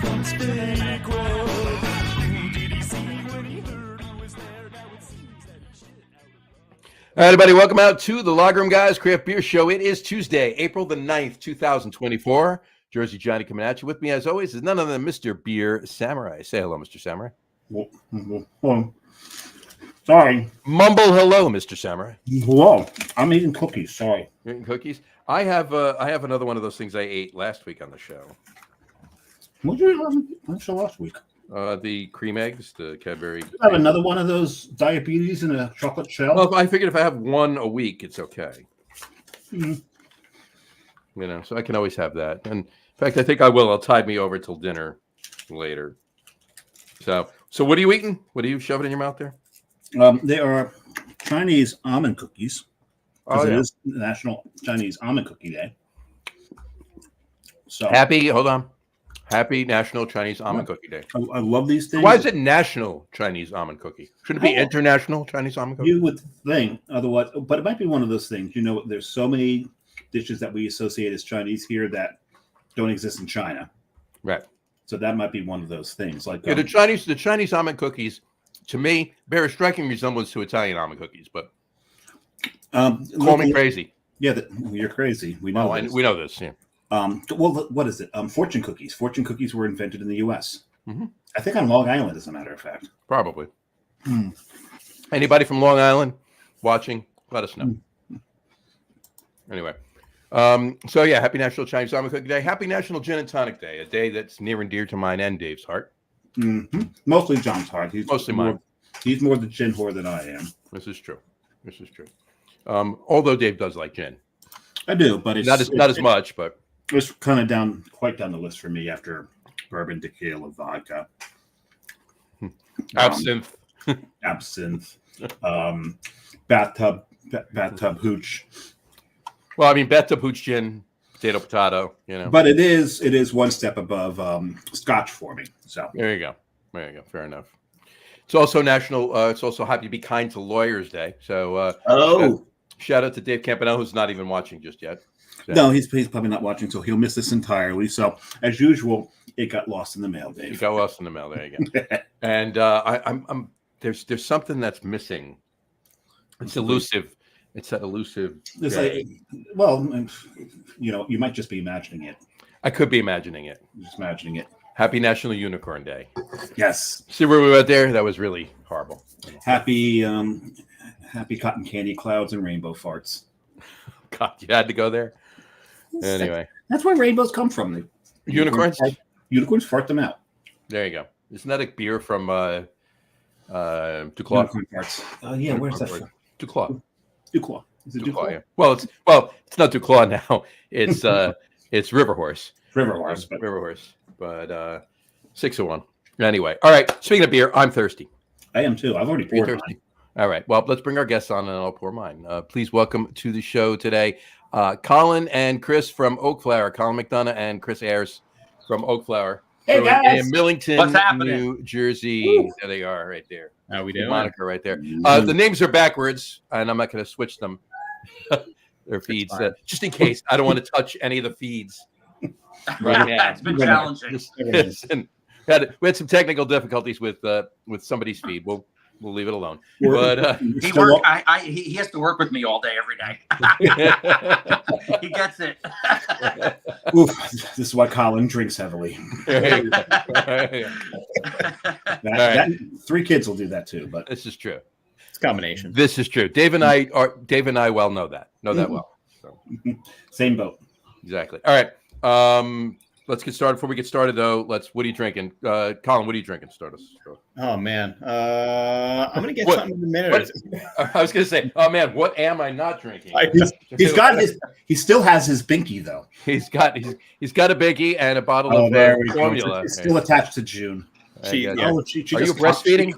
comes fake road. Who did he see when he heard who was there? Now it seems that he shit out of love. All right, everybody, welcome out to the Log Room Guys Craft Beer Show. It is Tuesday, April the 9th, 2024. Jersey Johnny coming at you. With me, as always, is none other than Mr. Beer Samurai. Say hello, Mr. Samurai. Sorry. Mumble hello, Mr. Samurai. Whoa. I'm eating cookies. Sorry. You're eating cookies? I have another one of those things I ate last week on the show. What did you have on the show last week? The cream eggs, the Cadbury. I have another one of those diabetes in a chocolate shell. Well, I figured if I have one a week, it's okay. Mm-hmm. You know, so I can always have that. And in fact, I think I will. I'll tide me over till dinner later. So what are you eating? What are you shoving in your mouth there? They are Chinese almond cookies. Oh, yeah. It is National Chinese Almond Cookie Day. So Happy National Chinese Almond Cookie Day. I love these things. Why is it National Chinese Almond Cookie? Shouldn't it be International Chinese Almond Cookie? You would think otherwise, but it might be one of those things. You know, there's so many dishes that we associate as Chinese here that don't exist in China. Right. So that might be one of those things. Like the Chinese almond cookies, to me, bear a striking resemblance to Italian almond cookies. But call me crazy. Yeah, you're crazy. We know. We know this. Yeah. Well, what is it? Fortune cookies. Fortune cookies were invented in the U.S. Mm-hmm. I think on Long Island, as a matter of fact. Probably. Anybody from Long Island watching? Let us know. Anyway. So yeah, happy National Chinese Almond Cookie Day. Happy National Gin and Tonic Day, a day that's near and dear to mine and Dave's heart. Mm-hmm. Mostly John's heart. He's mostly mine. He's more the gin whore than I am. This is true. Although Dave does like gin. I do, but it's not as much, but it's kind of quite down the list for me after bourbon, tequila, vodka, absinthe, bathtub hooch. Well, I mean, bathtub hooch gin, potato, you know. But it is one step above Scotch for me. So there you go. Fair enough. It's also it's also Happy Be Kind to Lawyers Day. So shout out to Dave Campanello, who's not even watching just yet. So. No, he's probably not watching, so he'll miss this entirely. So as usual, it got lost in the mail, Dave. It got lost in the mail. There you go. And there's something that's missing. It's elusive. It's that elusive. It's like, well, you know, you might just be imagining it. I could be imagining it. Just imagining it. Happy National Unicorn Day. Yes. See where we went there? That was really horrible. Happy cotton candy clouds and rainbow farts. God, you had to go there. Anyway, that's where rainbows come from. Unicorns fart them out. There you go. Isn't that a beer from Duclaw? Unicorn farts. Yeah, where's that from? Duclaw. Duclaw. Is it Duclaw? Yeah. Well, it's not Duclaw now. It's it's River Horse. River Horse. But 601. Anyway, all right. Speaking of beer, I'm thirsty. I am too. I've already poured mine. All right. Well, let's bring our guests on, and I'll pour mine. Please welcome to the show today, Colin and Chris from Oakflower. Colin McDonough and Chris Ayers from Oakflower. Hey guys, in Millington, New Jersey. Ooh. There they are, right there. How we doing? Moniker right there. The names are backwards, and I'm not going to switch them. Their feeds, just in case. I don't want to touch any of the feeds. Right now. It's been challenging. We had some technical difficulties with somebody's feed. We'll leave it alone. But he has to work with me all day, every day. He gets it. Oof, this is why Colin drinks heavily. Three kids will do that too. But this is true. It's a combination. This is true. Dave and I well know that well. So. Same boat. Exactly. All right. Let's get started. Before we get started, though, what are you drinking? Colin, what are you drinking? Start us. Oh, man. I'm going to get something in a minute. I was going to say, oh, man, what am I not drinking? He still has his binky, though. He's got a binky and a bottle of formula. It's still attached to June. Are you breastfeeding?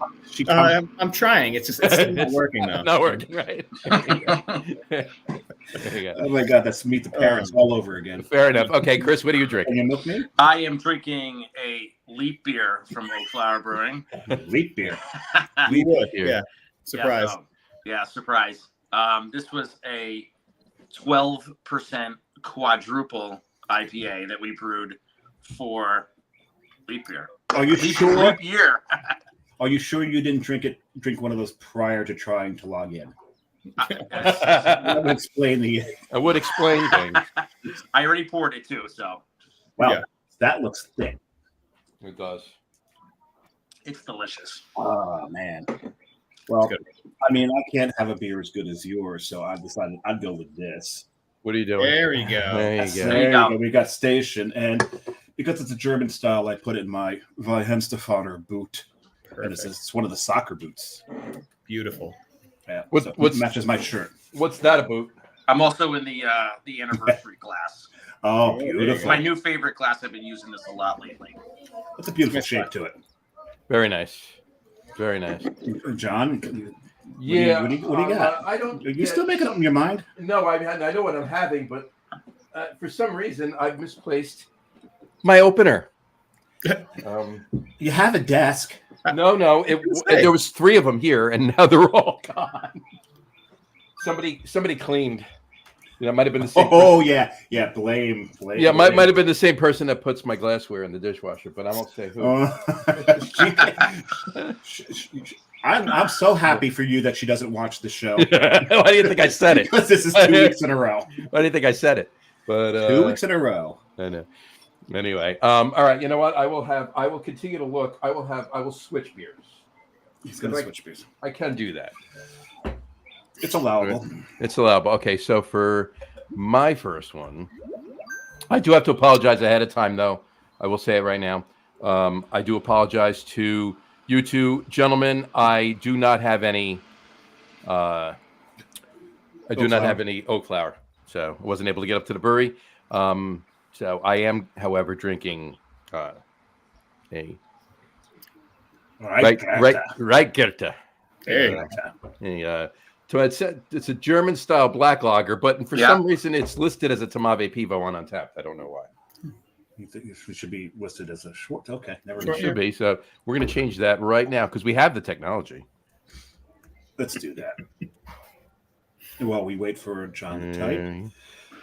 I'm trying. It's still not working, though. Not working, right? Oh, my God. That's Meet the Parents all over again. Fair enough. Okay, Chris, what are you drinking? Can you milk me? I am drinking a leap beer from Oakflower Brewing. Leap beer. We would. Yeah. Surprise. Surprise. This was a 12% quadruple IPA that we brewed for Leap year. Are you Leap, sure? leap year. Are you sure you didn't drink one of those prior to trying to log in? That would explain the. I would explain things. I already poured it too, so Wow, Yeah. that looks thick. It does. it's delicious. Oh man. Well, I mean, I can't have a beer as good as yours, so I decided I'd go with this. What are you doing? There we go. There you go. There you go. We got station, and because it's a German style, I put it in my Weihenstephaner boot. And it's one of the soccer boots. Beautiful. Yeah, What- so it what's- matches my shirt. What's that about? I'm also in the anniversary glass. Oh, there you It's beautiful! my new favorite glass. I've been using this a lot lately. It's a beautiful shape to it. Very nice. Very nice. John, Yeah. what do you got? I don't. Are you still making up in your mind? No, I know what I'm having, but for some reason I've misplaced my opener. You have a desk. No, there was 3 of them here, and now they're all gone. Somebody cleaned. You know, it might have been the same. Oh yeah. Blame. Yeah, might have been the same person that puts my glassware in the dishwasher, but I won't say who. I'm so happy for you that she doesn't watch the show. Why do you think I said it? Because this is 2 weeks in a row. Why do you think I said it? But 2 weeks in a row. I know. Anyway, all right. You know what? I will continue to look. I will switch beers. He's gonna switch beers. I can do that. It's allowable. It's allowable. Okay, so for my first one, I do have to apologize ahead of time, though. I will say it right now. I do apologize to you two gentlemen. I do not have any. I do not have any Oakflower, so I wasn't able to get up to the brewery. So I am, however, drinking a right Goethe. There you go. So it's a German style black lager, but for some reason it's listed as a Tamave Pivo on Untapped. I don't know why. You think it should be listed as a short? Okay, never It mind. should be. So we're going to change that right now because we have the technology. Let's do that. While we wait for John to type.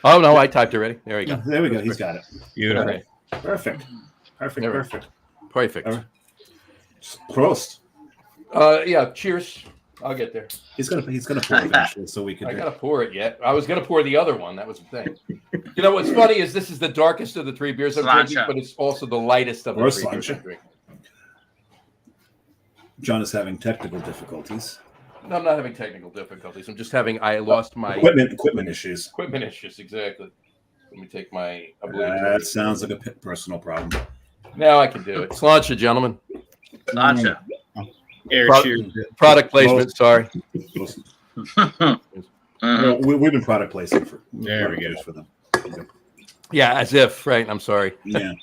Oh no, I typed already. There you go. There we go. He's got it. Beautiful. Okay. Perfect. Perfect. Prost. Yeah. Cheers. I'll get there. He's gonna pour it eventually, so we can. I gotta pour it yet. I was gonna pour the other one. That was the thing. You know what's funny is this is the darkest of the 3 beers I'm drinking, but it's also the lightest of the 3 beers I'm drinking. John is having technical difficulties. No, I'm not having technical difficulties. I'm just having. I lost my Equipment issues. Equipment issues. Exactly. Let me take my. That sounds like a personal problem. Now I can do it. Sláinte, gentlemen. Gotcha. Air cheers. Product placement. Sorry. We've been product placing for. There we go. For them. Yeah, as if. Right. I'm sorry. Yeah.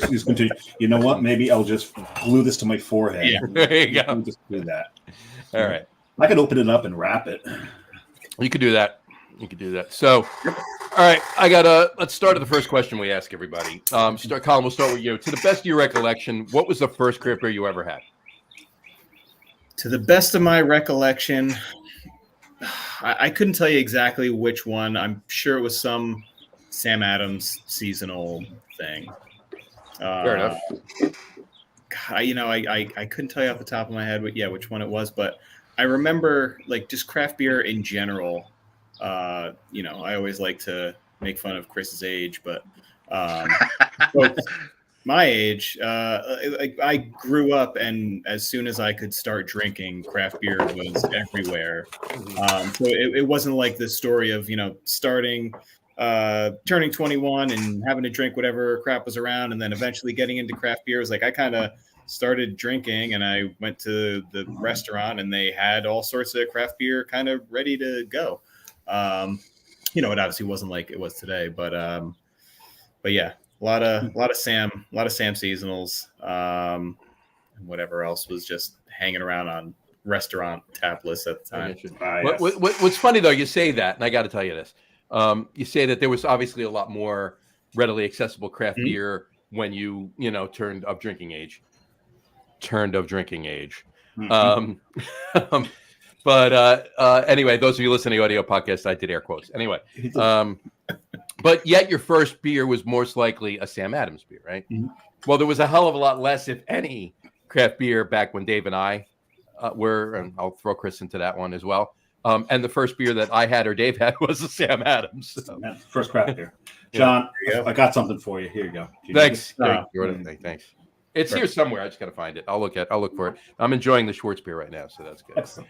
He's going to. You know what? Maybe I'll just glue this to my forehead. Yeah. There you go. I'll just do that. All right. I can open it up and wrap it. You could do that. So, all right, let's start with the first question we ask everybody. Colin, we'll start with you. To the best of your recollection, what was the first craft beer you ever had? To the best of my recollection, I couldn't tell you exactly which one. I'm sure it was some Sam Adams seasonal thing. Fair enough. I couldn't tell you off the top of my head which one it was, but I remember like just craft beer in general. I always like to make fun of Chris's age, but my age, I grew up, and as soon as I could start drinking, craft beer was everywhere. So it wasn't like the story of starting, turning 21 and having to drink whatever crap was around, and then eventually getting into craft beer. It was like I kind of started drinking, and I went to the restaurant, and they had all sorts of craft beer kind of ready to go. It obviously wasn't like it was today, but yeah, a lot of Sam seasonals, and whatever else was just hanging around on restaurant tap lists at the time. What's funny though, you say that, and I got to tell you this. You say that there was obviously a lot more readily accessible craft beer when you turned of drinking age. But anyway, those of you listening to the audio podcast, I did air quotes. Anyway, but yet your first beer was most likely a Sam Adams beer, right? Well, there was a hell of a lot less, if any, craft beer back when Dave and I were, and I'll throw Chris into that one as well. And the first beer that I had or Dave had was the Sam Adams. So. That's the first craft beer. John, I got something for you. Here you go. Thanks. Thanks. It's here somewhere. I just got to find it. I'll look for it. I'm enjoying the Schwartz beer right now, so that's good. Excellent.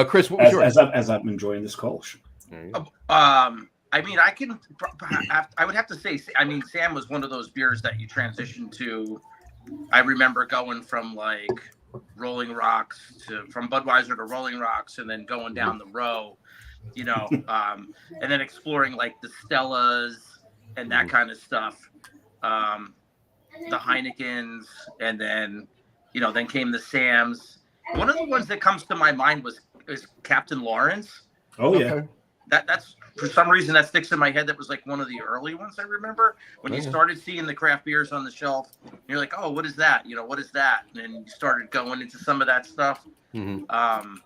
Chris, what was yours? As I'm enjoying this Kolsch. I mean, I would have to say, I mean, Sam was one of those beers that you transition to. I remember going from like Rolling Rocks from Budweiser to Rolling Rocks, and then going down the row, you know, and then exploring like the Stellas and that kind of stuff, the Heinekens, and then, you know, then came the Sams. One of the ones that comes to my mind is Captain Lawrence. Oh yeah. Okay. That's for some reason that sticks in my head. That was like one of the early ones I remember when you started seeing the craft beers on the shelf. You're like, oh, what is that? You know, what is that? And then you started going into some of that stuff. Mm-hmm.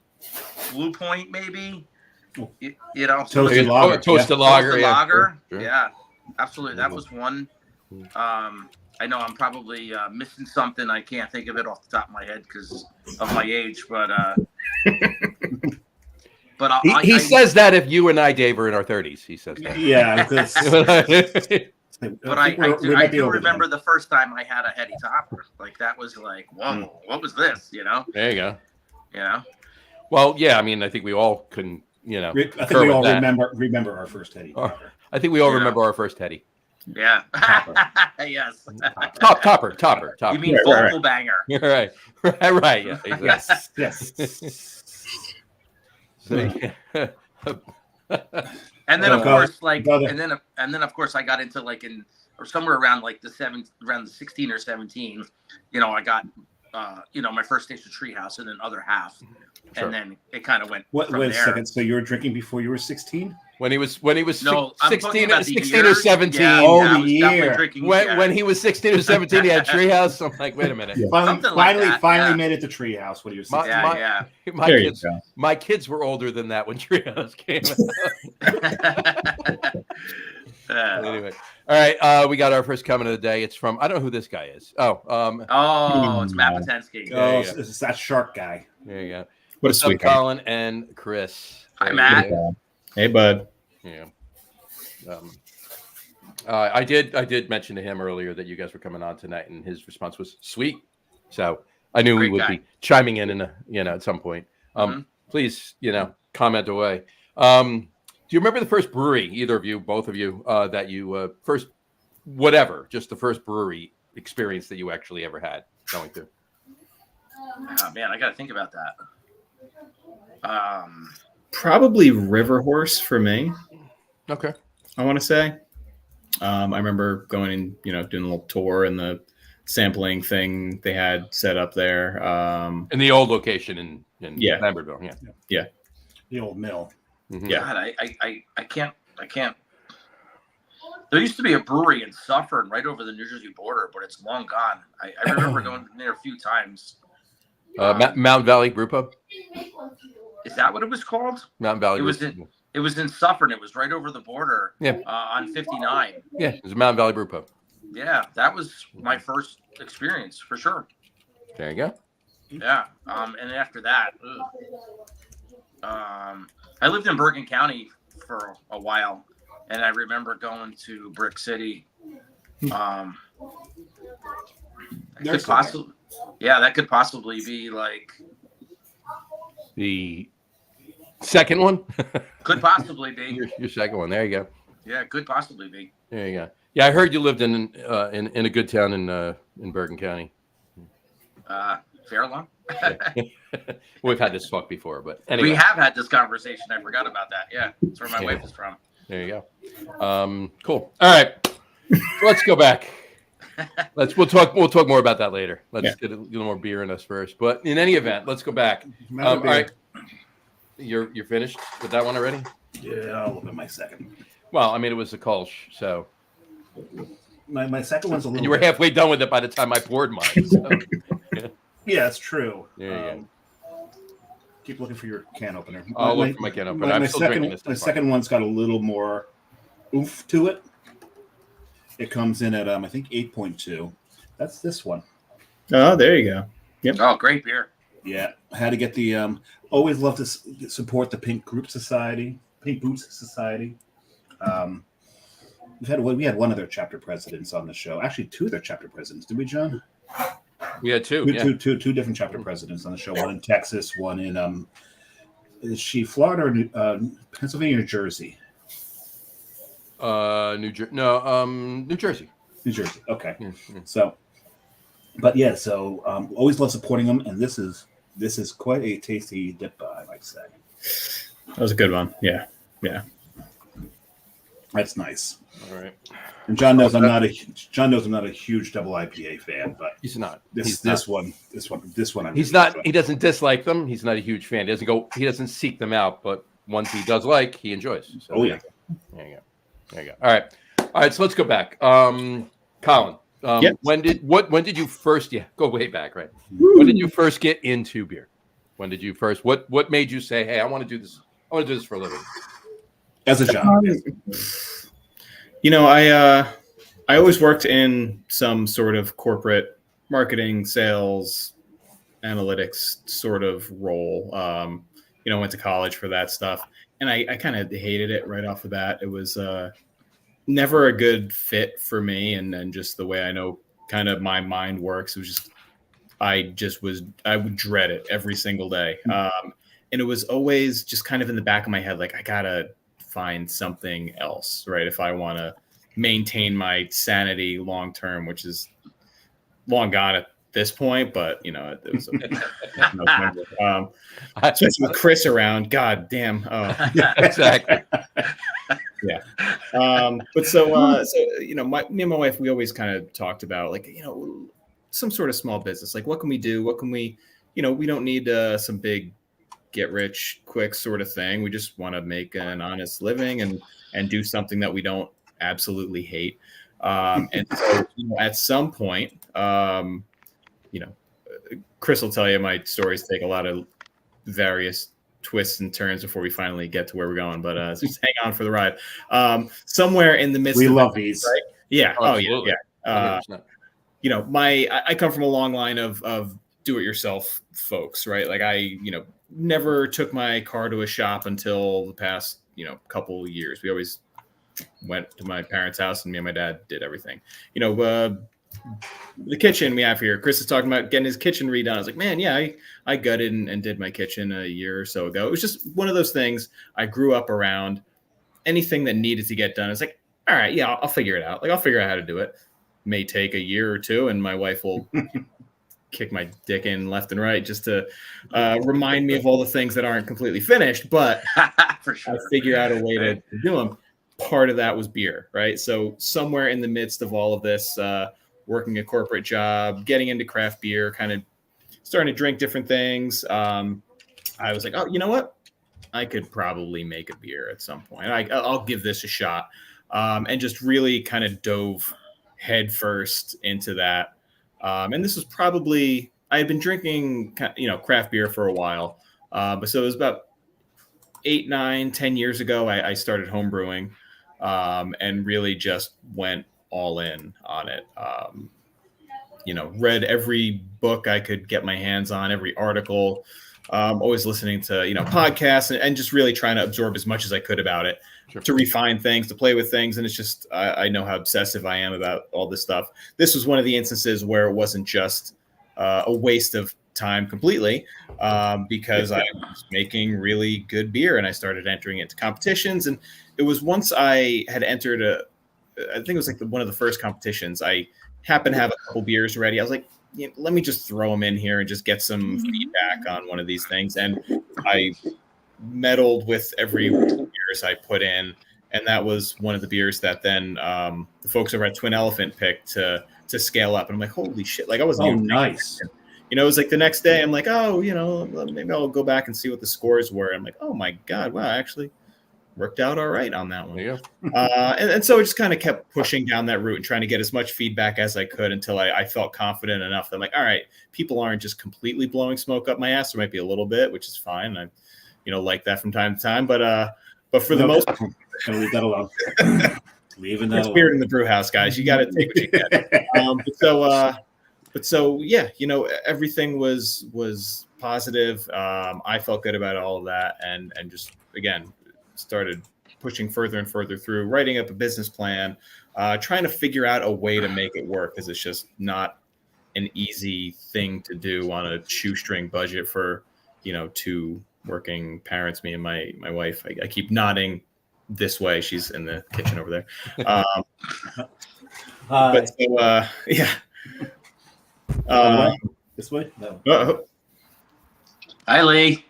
Blue Point, maybe. You know, Toasted lager. Toasted lager. Lager. Sure. Yeah, absolutely. That was one. I know I'm probably missing something. I can't think of it off the top of my head because of my age, but. But he says that if you and I, Dave, are in our 30s, he says that. Yeah. But I do remember the first time I had a heady topper. Like that was like, whoa, what was this? You know? There you go. Yeah. Well, yeah. I mean, I think we all can, you know. I think we all remember our first heady topper. I think we all remember our first heady. Yeah. Yes. Topper. You mean vocal banger? Right. Right. Yeah. Exactly. Yes. So, yeah. And then of course, like, and then of course I got into like somewhere around like around the 16 or 17, you know, I got you know, my first taste of Treehouse and then other half. Sure. And then it kind of went wait a second. So you were drinking before you were 16? When he was no, 16 or 17. Yeah, the year. When he was 16 or 17, he had Treehouse. I'm like, wait a minute. Yeah. Finally made it to Treehouse when he was 16. My kids were older than that when Treehouse came out. Anyway. All right. We got our first comment of the day. It's from, I don't know who this guy is. It's Matt Patensky. Oh, it's that shark guy. There you go. What a sweet guy. Colin and Chris. Hi, Matt. Hey, bud. Yeah. I did mention to him earlier that you guys were coming on tonight, and his response was sweet. So I knew we would be chiming in at some point. Please, comment away. Do you remember the first brewery, either of you, both of you, that you just the first brewery experience that you actually ever had going through? Oh, man, I got to think about that. Probably River Horse for me. Okay. I want to say. I remember going and, doing a little tour and the sampling thing they had set up there. In the old location in Lambertville. Yeah. The old mill. Mm-hmm. Yeah. God, I can't. There used to be a brewery in Suffern right over the New Jersey border, but it's long gone. I remember going there a few times. Mountain Valley Brew Pub? Is that what it was called? Mountain Valley. It was in Suffern. It was right over the border. Yeah. On 59. Yeah, it was a Mountain Valley Brew Pub. Yeah, that was my first experience for sure. There you go. Yeah. And after that, I lived in Bergen County for a while, and I remember going to Brick City. That could possibly be like the second one. Could possibly be your second one. There you go. Yeah, could possibly be. There you go. Yeah, I heard you lived in a good town in Bergen County. Fairlawn. We've had this talk before, but anyway. We have had this conversation. I forgot about that. Yeah, that's where my wife is from. There you go. Cool. All right, let's go back. We'll talk more about that later. Let's get a little more beer in us first. But in any event, let's go back. All right, you're finished with that one already? Yeah, I'll look at my second. Well, I mean, it was a Kolsch, so my second one's a little. And you were halfway done with it by the time I poured mine. So. Yeah, it's true. Yeah. Keep looking for your can opener. I'll look for my can opener. I'm still drinking this. My second one's got a little more oomph to it. It comes in at I think 8.2. That's this one. Oh, there you go. Oh, great beer. Yeah, I had to get the. Always love to support the Pink Boots Society. We had one of their chapter presidents on the show. Actually, two of their chapter presidents. Did we, John? We had two. Two different chapter presidents on the show. One in Texas, one in is she Florida or Pennsylvania, New Jersey? New Jersey. New Jersey. Okay. Yeah. So, but yeah, so always love supporting them, and this is quite a tasty dip, I might say. That was a good one. Yeah. That's nice. All right. And John knows I'm not a huge double IPA fan, but He's not. This one. He's not. He doesn't dislike them. He's not a huge fan. He doesn't seek them out, but ones he does like, he enjoys. So Oh yeah. There you go. All right. So let's go back. Colin, Yep. when did you first? Yeah, go way back, right? When did you first get into beer? When did you first? What made you say, "Hey, I want to do this. I want to do this for a living"? As a job. I always worked in some sort of corporate marketing, sales, analytics sort of role. Went to college for that stuff, and I kind of hated it right off the bat. It was never a good fit for me, and just the way I know kind of my mind works. It was just I would dread it every single day, and it was always just kind of in the back of my head, like I gotta find something else, right? If I want to maintain my sanity long term, which is long gone at this point, but it was especially with Chris around. God damn. Oh, Exactly. yeah. But so me and my wife, we always kind of talked about some sort of small business. Like, what can we do? What can we? We don't need some big get rich quick sort of thing. We just want to make an honest living and do something that we don't absolutely hate. And so at some point, Chris will tell you my stories take a lot of various twists and turns before we finally get to where we're going. But just hang on for the ride. Somewhere in the midst, We of love it, these. right? Yeah. Absolutely. Yeah. 100%. I come from a long line of do-it-yourself folks, right? Like I never took my car to a shop until the past couple of years. We always went to my parents' house, and me and my dad did everything. The kitchen we have here, Chris is talking about getting his kitchen redone. I was like, man, yeah, I gutted and did my kitchen a year or so ago. It was just one of those things I grew up around. Anything that needed to get done, it's like, all right, yeah, I'll figure it out. Like, I'll figure out how to do it. May take a year or two, and my wife will kick my dick in left and right just to remind me of all the things that aren't completely finished. But For sure. I figure out a way to do them. Part of that was beer, right? So somewhere in the midst of all of this, working a corporate job, getting into craft beer, kind of starting to drink different things. I was like, oh, you know what? I could probably make a beer at some point. I'll give this a shot. And just really kind of dove head first into that. And this was probably, I had been drinking, craft beer for a while. But so it was about 8, 9, 10 years ago, I started home brewing, and really just went all in on it. Read every book I could get my hands on, every article, always listening to, podcasts and just really trying to absorb as much as I could about it. Sure. To refine things, to play with things. And it's just, I know how obsessive I am about all this stuff. This was one of the instances where it wasn't just a waste of time completely, because I was making really good beer and I started entering into competitions. And it was once I had entered I think it was like one of the first competitions. I happened to have a couple beers ready. I was like, let me just throw them in here and just get some feedback on one of these things. And I meddled with every beers I put in, and that was one of the beers that then the folks over at Twin Elephant picked to scale up. And I'm like, holy shit! Like I wasn't. Oh, nice. It was like the next day. I'm like, oh, maybe I'll go back and see what the scores were. I'm like, oh my god, wow, actually worked out all right on that one. There you go. And so I just kind of kept pushing down that route and trying to get as much feedback as I could until I felt confident enough that I'm like, all right, people aren't just completely blowing smoke up my ass. There might be a little bit, which is fine. I like that from time to time, but for the most part, leave that alone. Leaving that Spirit in alone. the brew house, guys. You got to take what you get. So yeah, everything was positive. I felt good about all of that, and just again started pushing further and further through, writing up a business plan, trying to figure out a way to make it work, because it's just not an easy thing to do on a shoestring budget for two working parents, me and my wife. I keep nodding this way. She's in the kitchen over there. But so, yeah. This way? No. Hi, Lee.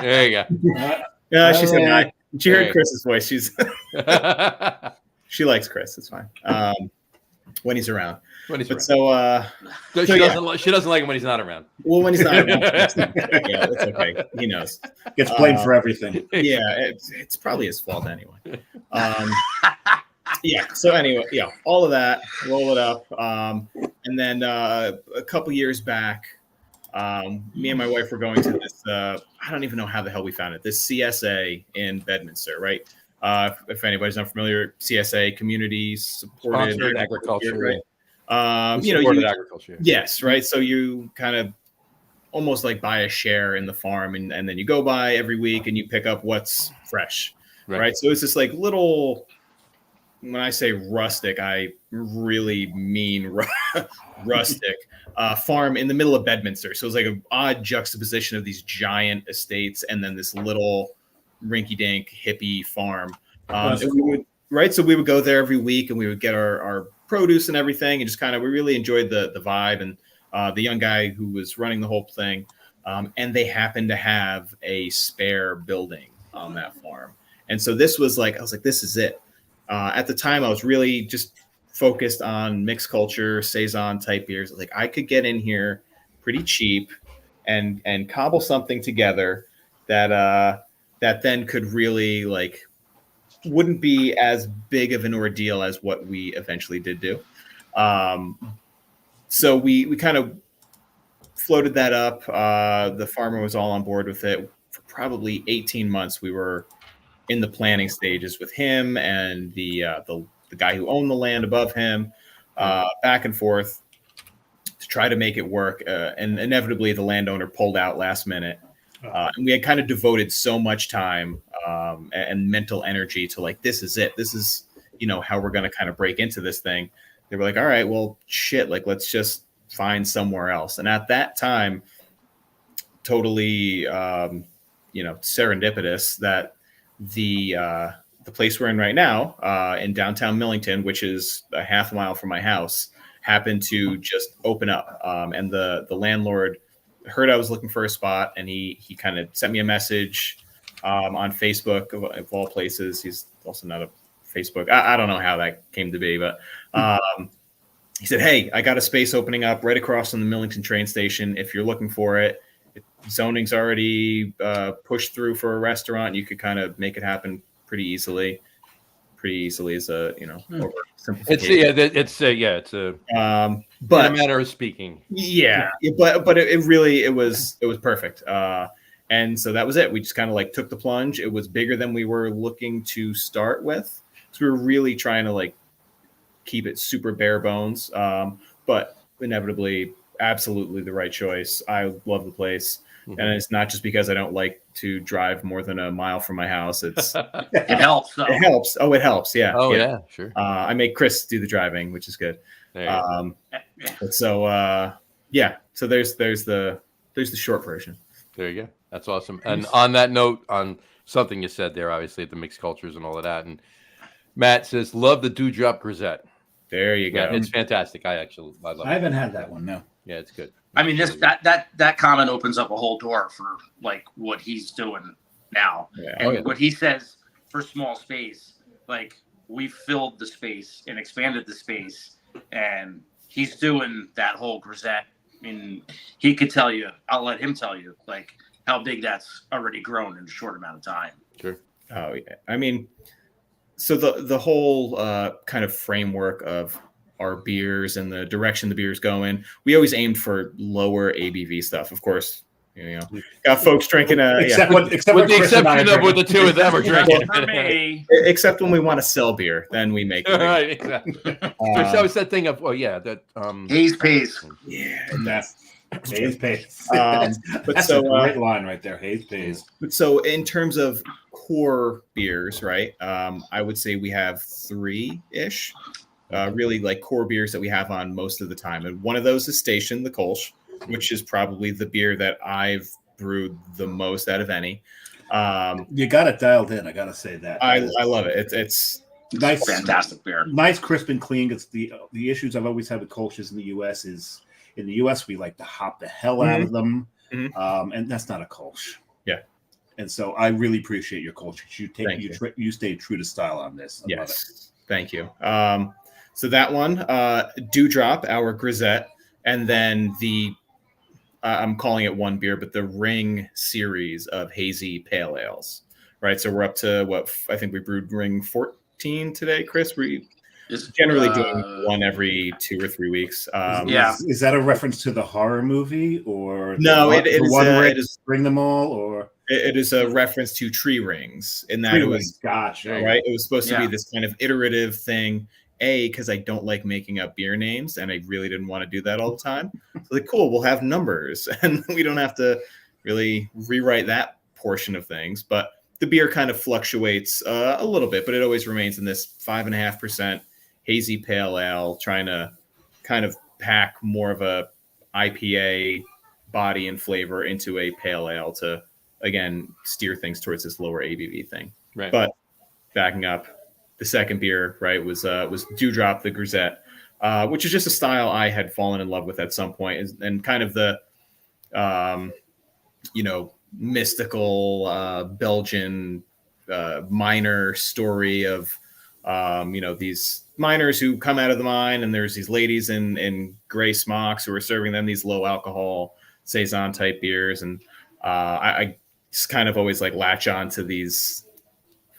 There you Yeah, she said hi. She heard Hey. Chris's voice. go. She likes Chris. It's fine. When he's around. When he's But around. so, she yeah. doesn't. She doesn't like him when he's not around. Well, when he's not around, yeah, that's okay. He knows. Gets blamed for everything. Yeah, it's probably his fault anyway. Yeah. So anyway, yeah, all of that, roll it up, and then a couple years back, me and my wife were going to this. I don't even know how the hell we found it. This CSA in Bedminster, right? If anybody's not familiar, CSA, community supported Sponsored agriculture, right? Supported agriculture. Yes, right. So you kind of almost like buy a share in the farm, and then you go by every week and you pick up what's fresh, right? So it's this like little. When I say rustic, I really mean rustic farm in the middle of Bedminster. So it's like an odd juxtaposition of these giant estates and then this little rinky-dink hippie farm. So we would go there every week and we would get our produce and everything, and just we really enjoyed the vibe and the young guy who was running the whole thing. And they happened to have a spare building on that farm. And so this was like, I was like, this is it. At the time, I was really just focused on mixed culture, saison type beers. Like I could get in here pretty cheap and cobble something together that then could really wouldn't be as big of an ordeal as what we eventually did do. So we kind of floated that up. The farmer was all on board with it. For probably 18 months, we were in the planning stages with him and the guy who owned the land above him, back and forth to try to make it work. And inevitably the landowner pulled out last minute. And we had kind of devoted so much time and mental energy to this is it. This is, how we're going to kind of break into this thing. They were like, all right, well, shit, let's just find somewhere else. And at that time, totally, serendipitous that the place we're in right now, in downtown Millington, which is a half mile from my house, happened to just open up. And the landlord heard I was looking for a spot, and he kind of sent me a message on Facebook of all places. He's also not a Facebook. I don't know how that came to be, but he said, hey, I got a space opening up right across from the Millington train station. If you're looking for it, zoning's already pushed through for a restaurant. You could kind of make it happen pretty easily as a oversimplification. It's a but in a matter of speaking. But it was perfect. And so that was it. We just kind of took the plunge. It was bigger than we were looking to start with. So we were really trying to keep it super bare bones. But inevitably, absolutely the right choice. I love the place. Mm-hmm. And it's not just because I don't like to drive more than a mile from my house. It's it helps. Though. It helps. Oh, it helps. Yeah. Oh yeah, sure. I make Chris do the driving, which is good. But so So there's the short version. There you go. That's awesome. And on that note, on something you said there, obviously the mixed cultures and all of that. And Matt says, "Love the Dewdrop Grisette." There you go. Yeah, it's fantastic. I love it. I haven't had that one. No. Yeah, it's good. I mean, that comment opens up a whole door for what he's doing now, and what he says for small space. We filled the space and expanded the space, and he's doing that whole grisette. I mean, he could tell you. I'll let him tell you how big that's already grown in a short amount of time. Sure. Oh yeah. I mean, so the whole kind of framework of our beers and the direction the beer's going, we always aimed for lower ABV stuff. Of course, Got folks drinking Except With the exception of what the two of them are drinking. For me, except when we want to sell beer, then we make it. Right, exactly. So it's that thing of Haze Pace. Yeah, That's Hayes pays. But That's so a great line right there. Hayes pays. But so in terms of core beers, right? I would say we have 3-ish, really like core beers that we have on most of the time. And one of those is Station, the Kolsch, which is probably the beer that I've brewed the most out of any. You got it dialed in. I got to say that. I love it. It's nice, Fantastic beer. nice, crisp and clean. It's the issues I've always had with Kolsch's in the U.S. is in the U.S. we like to hop the hell out of them, and that's not a Kolsch. Yeah. And so I really appreciate your Kolsch. You stayed true to style on this. I love it. Thank you. So that one, Dewdrop, our Grisette, and then the I'm calling it one beer, but the Ring series of hazy pale ales, right? So we're up to what I think we brewed Ring 14 today, Chris. We generally doing one every 2 or 3 weeks. Is that a reference to the horror movie or no? It is bring them all, or it is a reference to Tree Rings in that it was gotcha, right. It was supposed to be this kind of iterative thing. Because I don't like making up beer names, and I really didn't want to do that all the time. So like, cool, we'll have numbers, and we don't have to really rewrite that portion of things. But the beer kind of fluctuates a little bit, but it always remains in this 5.5% hazy pale ale, trying to kind of pack more of a IPA body and flavor into a pale ale to, again, steer things towards this lower ABV thing. Right. But backing up, the second beer, right, was Dewdrop, the Grisette, which is just a style I had fallen in love with at some point, and kind of the, mystical Belgian miner story of, these miners who come out of the mine, and there's these ladies in gray smocks who are serving them these low alcohol saison type beers, and I just kind of always like latch on to these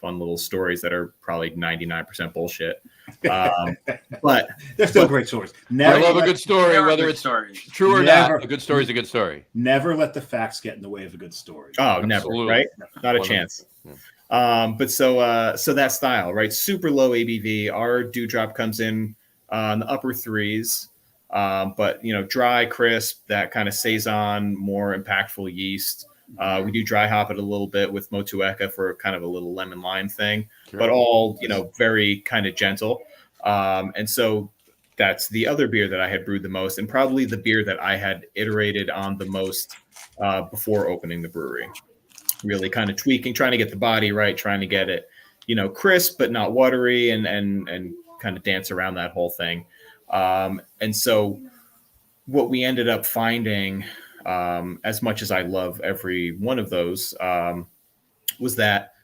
fun little stories that are probably 99% bullshit. But they're still great stories. I love a good story, whether it's true or not. A good story is a good story. Never let the facts get in the way of a good story. Oh, never, right? Not a chance. But so that style, right? Super low ABV. Our Dewdrop comes in on the upper 3s, but dry, crisp, that kind of saison, more impactful yeast. We do dry hop it a little bit with Motueka for kind of a little lemon lime thing, but all, very kind of gentle. And so that's the other beer that I had brewed the most, and probably the beer that I had iterated on the most before opening the brewery. Really kind of tweaking, trying to get the body right, trying to get it, crisp, but not watery, and kind of dance around that whole thing. And so what we ended up finding, as much as I love every one of those, was that,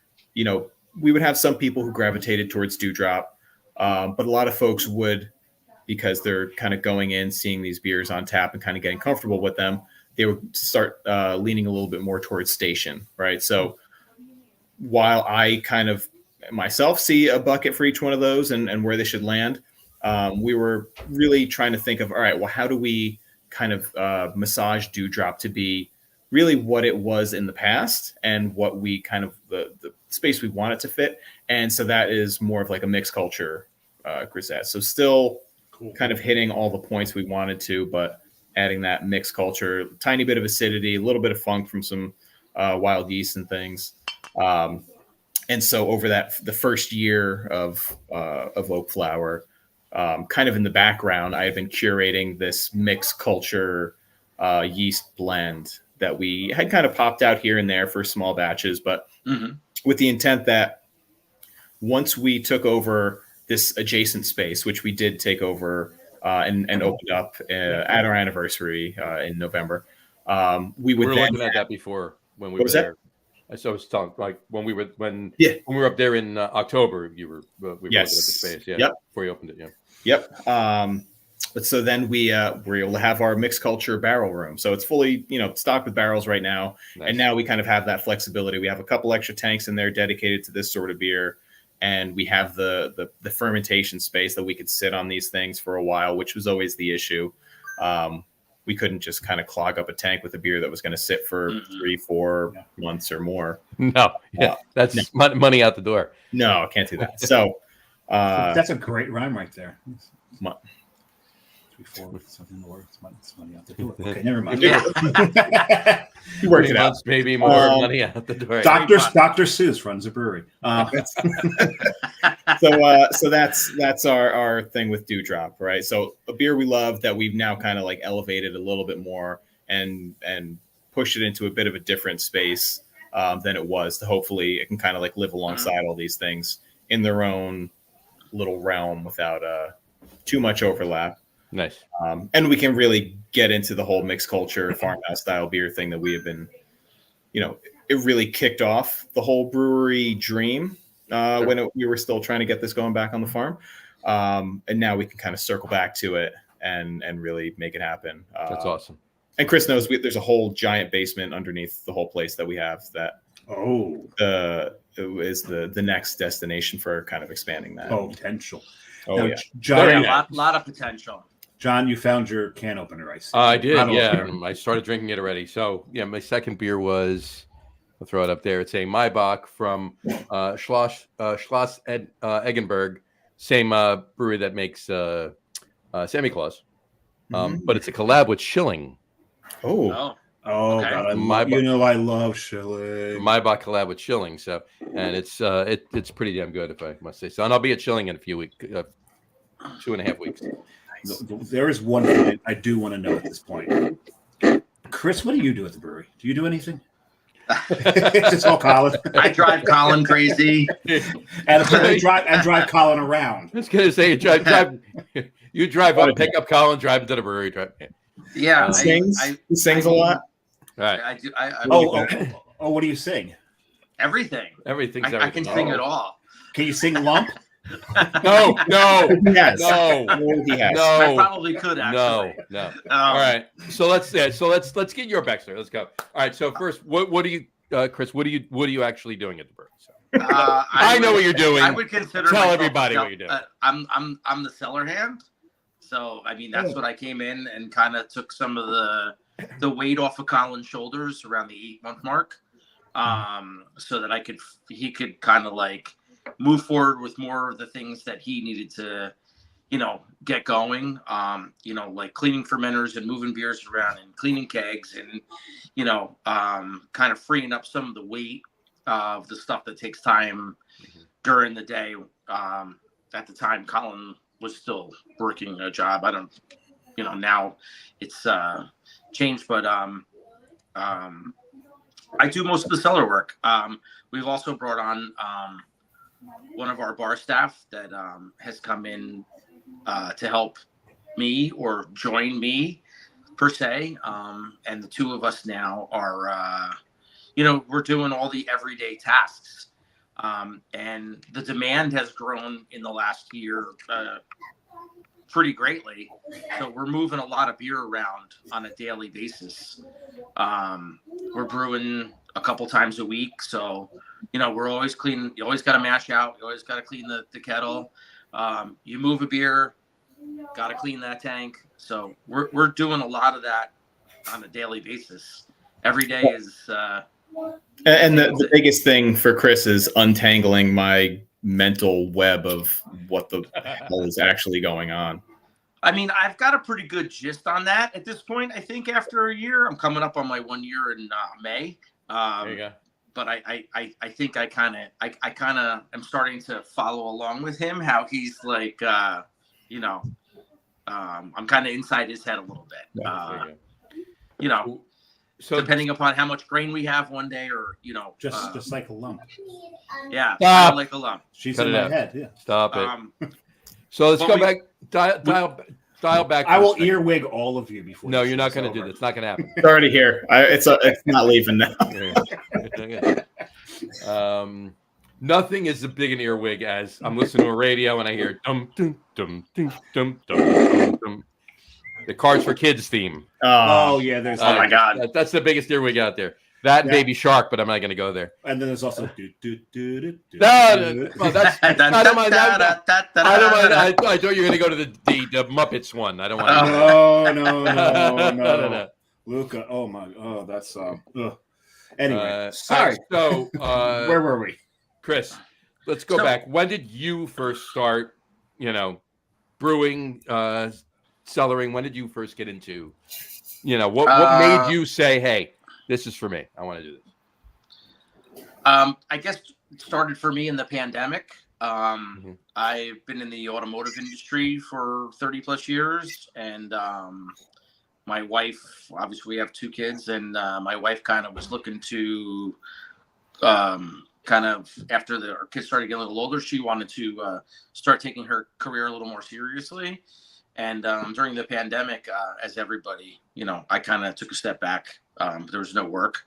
we would have some people who gravitated towards Dewdrop, but a lot of folks would, because they're kind of going in, seeing these beers on tap and kind of getting comfortable with them, they would start leaning a little bit more towards Station, right? So while I kind of myself see a bucket for each one of those and where they should land, we were really trying to think of, all right, well, how do we kind of massage Dewdrop to be really what it was in the past and what we kind of the space we want it to fit. And so that is more of like a mixed culture Grisette. So still kind of hitting all the points we wanted to, but adding that mixed culture, tiny bit of acidity, a little bit of funk from some wild yeast and things. And so over the first year of Oakflower, kind of in the background, I have been curating this mixed culture yeast blend that we had kind of popped out here and there for small batches, but with the intent that once we took over this adjacent space, which we did take over and opened up at our anniversary in November, we would. We were looking at that before when we were there. So I was telling, like when we were up there in October, we were looking at the space, before you opened it, But so then we were able to have our mixed culture barrel room. So it's fully, stocked with barrels right now. Nice. And now we kind of have that flexibility. We have a couple extra tanks in there dedicated to this sort of beer. And we have the fermentation space that we could sit on these things for a while, which was always the issue. we couldn't just kind of clog up a tank with a beer that was going to sit for 3-4 months or more. No, yeah, that's money out the door. No, I can't do that. So that's a great rhyme right there. Mon- 3-4 something more. It's money out the door. Okay, never mind. Yeah. you work 3 it out. months, maybe more money out the door. Dr. Seuss runs a brewery. So that's our thing with Dewdrop, right? So a beer we love that we've now kind of like elevated a little bit more and pushed it into a bit of a different space than it was. To hopefully it can kind of like live alongside all these things in their own little realm without too much overlap. Nice. And we can really get into the whole mixed culture farmhouse style beer thing that we have been, it really kicked off the whole brewery dream when we were still trying to get this going back on the farm. And now we can kind of circle back to it and really make it happen. That's awesome. And Chris knows there's a whole giant basement underneath the whole place that we have that is the next destination for kind of expanding that. Potential. Oh, now, yeah. John, A lot of potential. John, you found your can opener, I see. I did, Not yeah. opener. I started drinking it already. So, yeah, my second beer was, I'll throw it up there. It's a Maibach from Schloss Eggenberg, same brewery that makes Santa Claus. But it's a collab with Schilling. Oh, Okay. God, I love Chile. Maibach collab with Schilling. So, and it's pretty damn good, if I must say so. And I'll be at Schilling in a few weeks, 2.5 weeks. There is one thing I do want to know at this point. Chris, what do you do at the brewery? Do you do anything? It's just all Colin. I drive Colin crazy. And drive Colin around. I was gonna say you drive up, pick up Colin, drive him to the brewery. Yeah, He sings a lot. All right. I do. What do you sing? Everything. Everything's I everything. can sing it all. Can you sing lump? No. Yes. No. He has. I No. probably could actually. No. All right. So let's get your backstory. Let's go. All right. So first, what do you, Chris? What are you actually doing at the brewery? So, I know what you're doing. I would consider Tell myself everybody what you're doing. I'm the cellar hand. So I mean that's what I came in and kind of took some of the weight off of Colin's shoulders around the 8-month mark, so that he could kind of like move forward with more of the things that he needed to, get going. Like cleaning fermenters and moving beers around and cleaning kegs and, kind of freeing up some of the weight of the stuff that takes time during the day. At the time, Colin was still working a job. I don't, now it's changed, but I do most of the cellar work. We've also brought on one of our bar staff that has come in to help me or join me per se. And the two of us now are, we're doing all the everyday tasks. And the demand has grown in the last year pretty greatly. So we're moving a lot of beer around on a daily basis. We're brewing a couple times a week. So, we're always cleaning. You always got to mash out. You always got to clean the kettle. You move a beer, got to clean that tank. So we're doing a lot of that on a daily basis. Every day is... And the biggest thing for Chris is untangling my mental web of what the hell is actually going on. I mean, I've got a pretty good gist on that at this point. I think after a year, I'm coming up on my 1 year in May. there you go. But I think I kind of am starting to follow along with him. How he's like, I'm kind of inside his head a little bit. So depending upon how much grain we have one day, or just like a lump. Yeah, Stop. like a lump. She's Cut in it my out. head. Yeah. Stop it. So let's go back. Dial back. I for a will second. earwig all of you before. No, this you're not show's going to do over. this. It's not going to happen. It's already here. It's not leaving now. Nothing is as big an earwig as I'm listening to a radio and I hear dum dum dum dum dum dum dum. The Cards for Kids theme. Oh yeah, there's. Oh my God. That's the biggest earwig out there. That and Baby Shark, but I'm not going to go there. And then there's also do. No, well, that's I don't mind. I don't mind. I thought you were going to go to the Muppets one. I don't want. No. Luca. Oh, that's Anyway, sorry. So where were we, Chris? Let's go back. When did you first start? Brewing, cellaring. When did you first get into? What made you say, "Hey, this is for me. I want to do this"? I guess it started for me in the pandemic. I've been in the automotive industry for 30 plus years, and my wife, obviously we have 2 kids, and my wife kind of was looking to after our kids started getting a little older, she wanted to start taking her career a little more seriously. And during the pandemic, as everybody, I kind of took a step back. There was no work.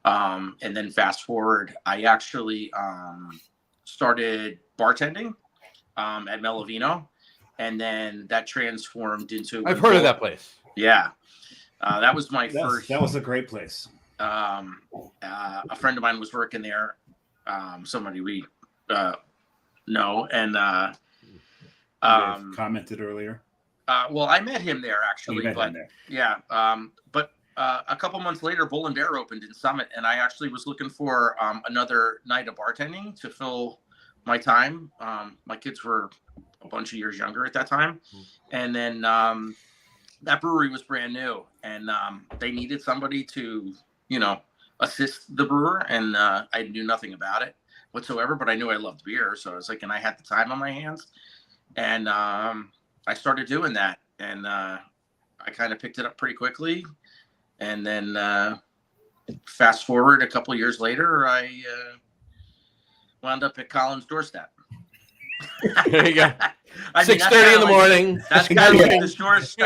And then fast forward, I actually started bartending at Melavino. And then that transformed into... I've heard of that place. Yeah. That was my first... That was a great place. A friend of mine was working there. Somebody we know. And commented earlier. Well, I met him there actually, him but there. Yeah. But a couple months later, Bull and Bear opened in Summit, and I actually was looking for another night of bartending to fill my time. My kids were a bunch of years younger at that time, and then that brewery was brand new, and they needed somebody to, assist the brewer, and I knew nothing about it whatsoever, but I knew I loved beer, so I was like, and I had the time on my hands, and I started doing that, and I kind of picked it up pretty quickly. And then fast forward a couple of years later, I wound up at Colin's doorstep. There you go. 6:30 in the morning. That's kind of like the shortest.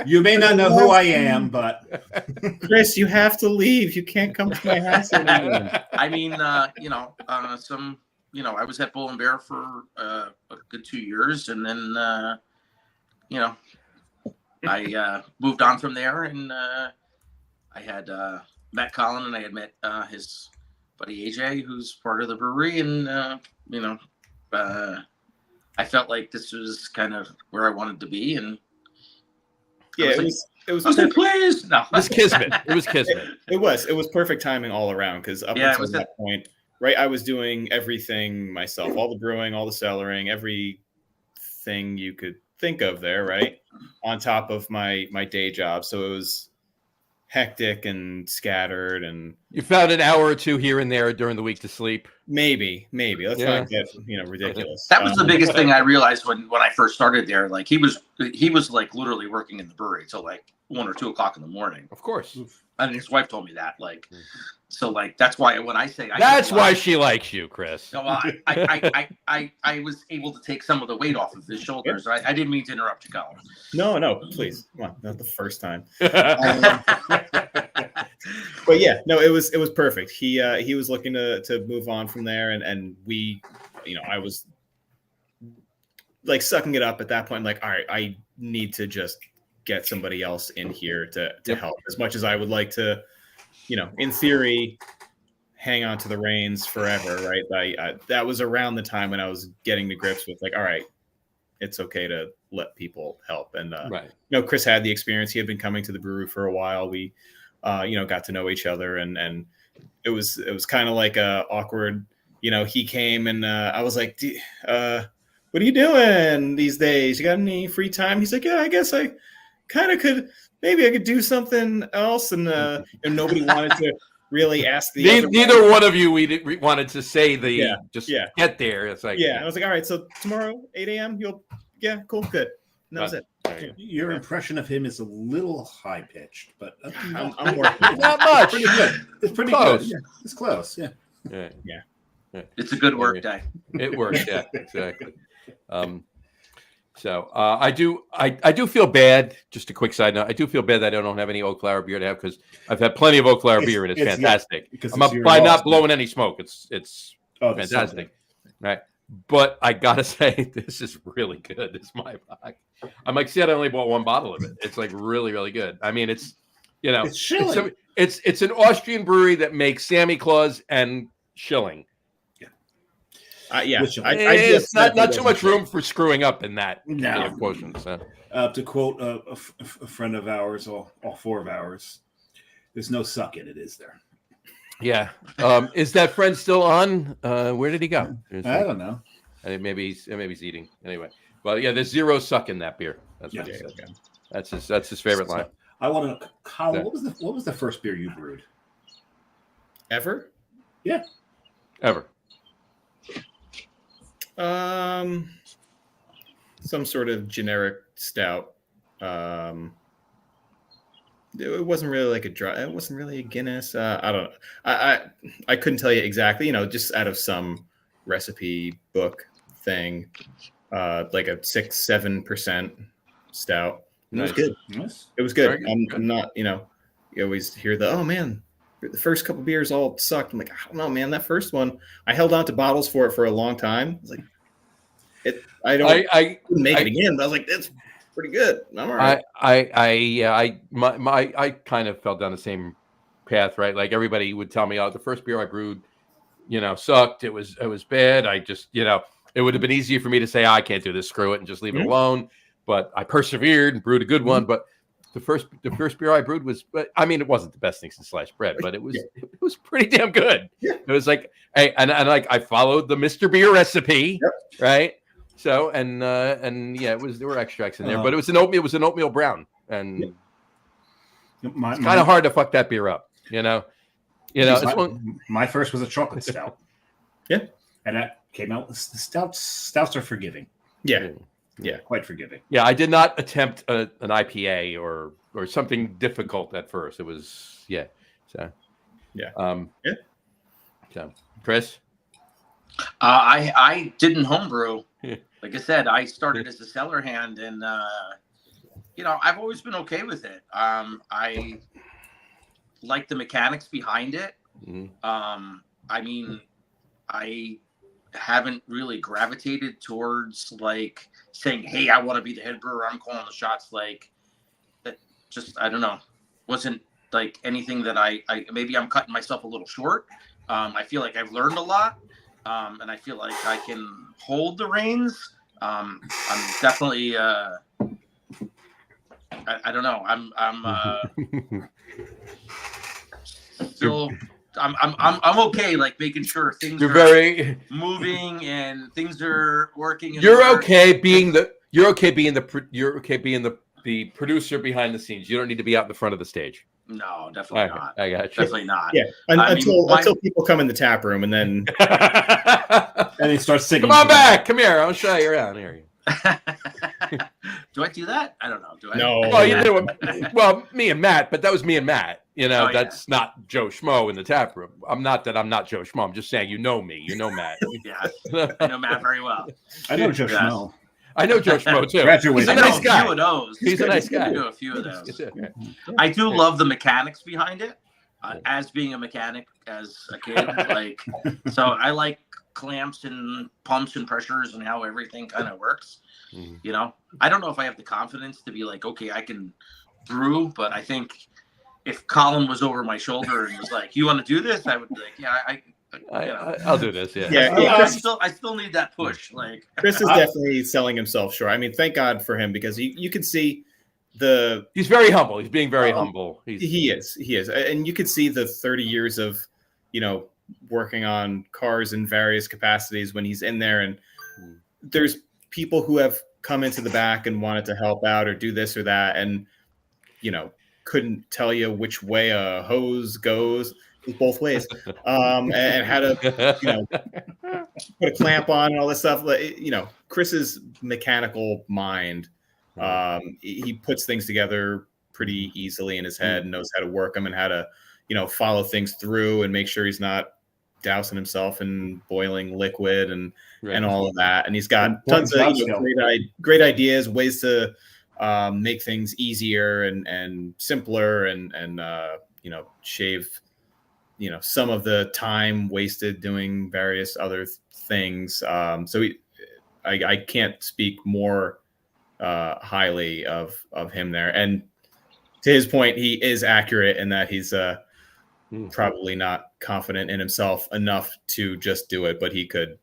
You may not know who I am, but Chris, you have to leave. You can't come to my house anymore. I mean, I was at Bull and Bear for a good 2 years, and then, I moved on from there, and I had met Colin, and I had met his buddy AJ, who's part of the brewery, and I felt like this was kind of where I wanted to be, and it was. I was like, please, no, it was kismet. It was kismet. It was perfect timing all around, because up until that point, right, I was doing everything myself, all the brewing, all the cellaring, everything you could think of there, right, on top of my day job. So it was hectic and scattered, and you found an hour or two here and there during the week to sleep. Maybe. Let's not get ridiculous. That was the biggest thing I realized when I first started there. Like he was like literally working in the brewery till like 1 or 2 o'clock in the morning. Of course. And his wife told me that. Like, so like that's why when I say that's why she likes you, Chris. No, I was able to take some of the weight off of his shoulders. Yep. I didn't mean to interrupt you, Colin. No, please. Come on, not the first time. But yeah, no, it was perfect. He was looking to move on from there, and we, I was like sucking it up at that point. Like, all right, I need to just get somebody else in here to help. As much as I would like to, in theory, hang on to the reins forever, right? That was around the time when I was getting to grips with like, all right, it's okay to let people help. And right. Chris had the experience. He had been coming to the brewery for a while. We got to know each other, and it was kind of like a awkward, he came, and I was like, what are you doing these days? You got any free time? He's like, yeah, I guess I kind of could. Maybe I could do something else. And nobody wanted to really ask the neither one of you wanted to say get there. It's like, I was like, all right, so tomorrow 8 a.m. Cool, good. And that was it. Your impression of him is a little high pitched, but I'm working. Not much. Pretty good. It's pretty close. Good. Yeah, it's close. Yeah. It's a good work day. It works. Yeah, exactly. So I do feel bad. Just a quick side note: I do feel bad that I don't have any Oakflower beer to have, because I've had plenty of Oakflower beer, and it's fantastic. By not blowing any smoke, it's fantastic, right? But I gotta say, this is really good. This is my box. I'm like, see, I only bought 1 bottle of it. It's like really, really good. I mean, it's it's chilly. It's an Austrian brewery that makes Sammy Claus and Schilling. Yeah, Which- It's not too much room for screwing up in that. No. Quotient, so. To quote a friend of ours, all four of ours, there's no suck in it, is there? Yeah. Is that friend still on? Where did he go? I don't know. Maybe he's eating. Anyway. Well, yeah, there's zero suck in that beer. That's what he said. Okay. That's his favorite line. I want to, Colin. Yeah. What was the first beer you brewed? Ever? Yeah. Ever. Some sort of generic stout. It wasn't really like a dry. It wasn't really a Guinness. I don't know. I couldn't tell you exactly. Just out of some recipe book thing, like a 6-7% stout. And it was good. Yes. It was good. Very good. I'm not. You always hear oh man, the first couple beers all sucked. I'm like, I don't know, man. That first one, I held on to bottles for it for a long time. I was like, I couldn't make it again, but I was like, it's pretty good. I'm all right. I kind of fell down the same path, right? Like everybody would tell me, oh, the first beer I brewed, sucked. It was bad. I just, it would have been easier for me to say, I can't do this, screw it, and just leave it alone. But I persevered and brewed a good one. But the first beer I brewed was, it wasn't the best thing since sliced bread, but it was pretty damn good. Yeah. It was like, hey, and I followed the Mr. Beer recipe, right? So and yeah, there were extracts in there, but it was an oatmeal brown, and it's kind of hard to fuck that beer up, My first was a chocolate stout. Yeah, and that came out. The stouts are forgiving. Yeah, quite forgiving. Yeah, I did not attempt an IPA or something difficult at first. It was So Chris, I didn't homebrew. Like I said, I started as a cellar hand, and I've always been okay with it. I like the mechanics behind it. I haven't really gravitated towards like saying, "Hey, I want to be the head brewer. I'm calling the shots." Like that, just I don't know, wasn't like anything that I maybe I'm cutting myself a little short. I feel like I've learned a lot. And I feel like I can hold the reins. I'm definitely. I don't know. I'm still. I'm okay. Like making sure things are moving and things are working. You're okay being the producer behind the scenes. You don't need to be out in the front of the stage. No, definitely not. I got you. Definitely not. Yeah, until people come in the tap room and then and they start singing. Come on back. Come here. I'll show you around here. Do I do that? I don't know. Do I? No. Well, you do it. Well, me and Matt, but that was me and Matt. That's not Joe Schmo in the tap room. I'm not Joe Schmo. I'm just saying, me. You know Matt. Yeah, I know Matt very well. I know Joe Schmo. I know Joe Schmo too. Graduated. He's a nice guy. A few of those. He's a nice guy. I know a few of those. I do love the mechanics behind it. As being a mechanic as a kid, so I like clamps and pumps and pressures and how everything kind of works. I don't know if I have the confidence to be like, okay, I can brew, but I think if Colin was over my shoulder and was like, "You want to do this?" I would be like, "Yeah, I'll do this." Yeah. I still need that push. Like Chris is definitely selling himself short. I mean, thank God for him, because you can see he's very humble. He's being very humble. He is, and you can see the 30 years of working on cars in various capacities when he's in there, and there's people who have come into the back and wanted to help out or do this or that, and couldn't tell you which way a hose goes both ways, and how to put a clamp on and all this stuff. Chris's mechanical mind, he puts things together pretty easily in his head and knows how to work them and how to follow things through and make sure he's not dousing himself in boiling liquid and all of that. And he's got tons of great ideas, ways to make things easier and simpler and shave some of the time wasted doing various other things. So I can't speak more highly of him there. And to his point, he is accurate in that he's probably not confident in himself enough to just do it, but he could,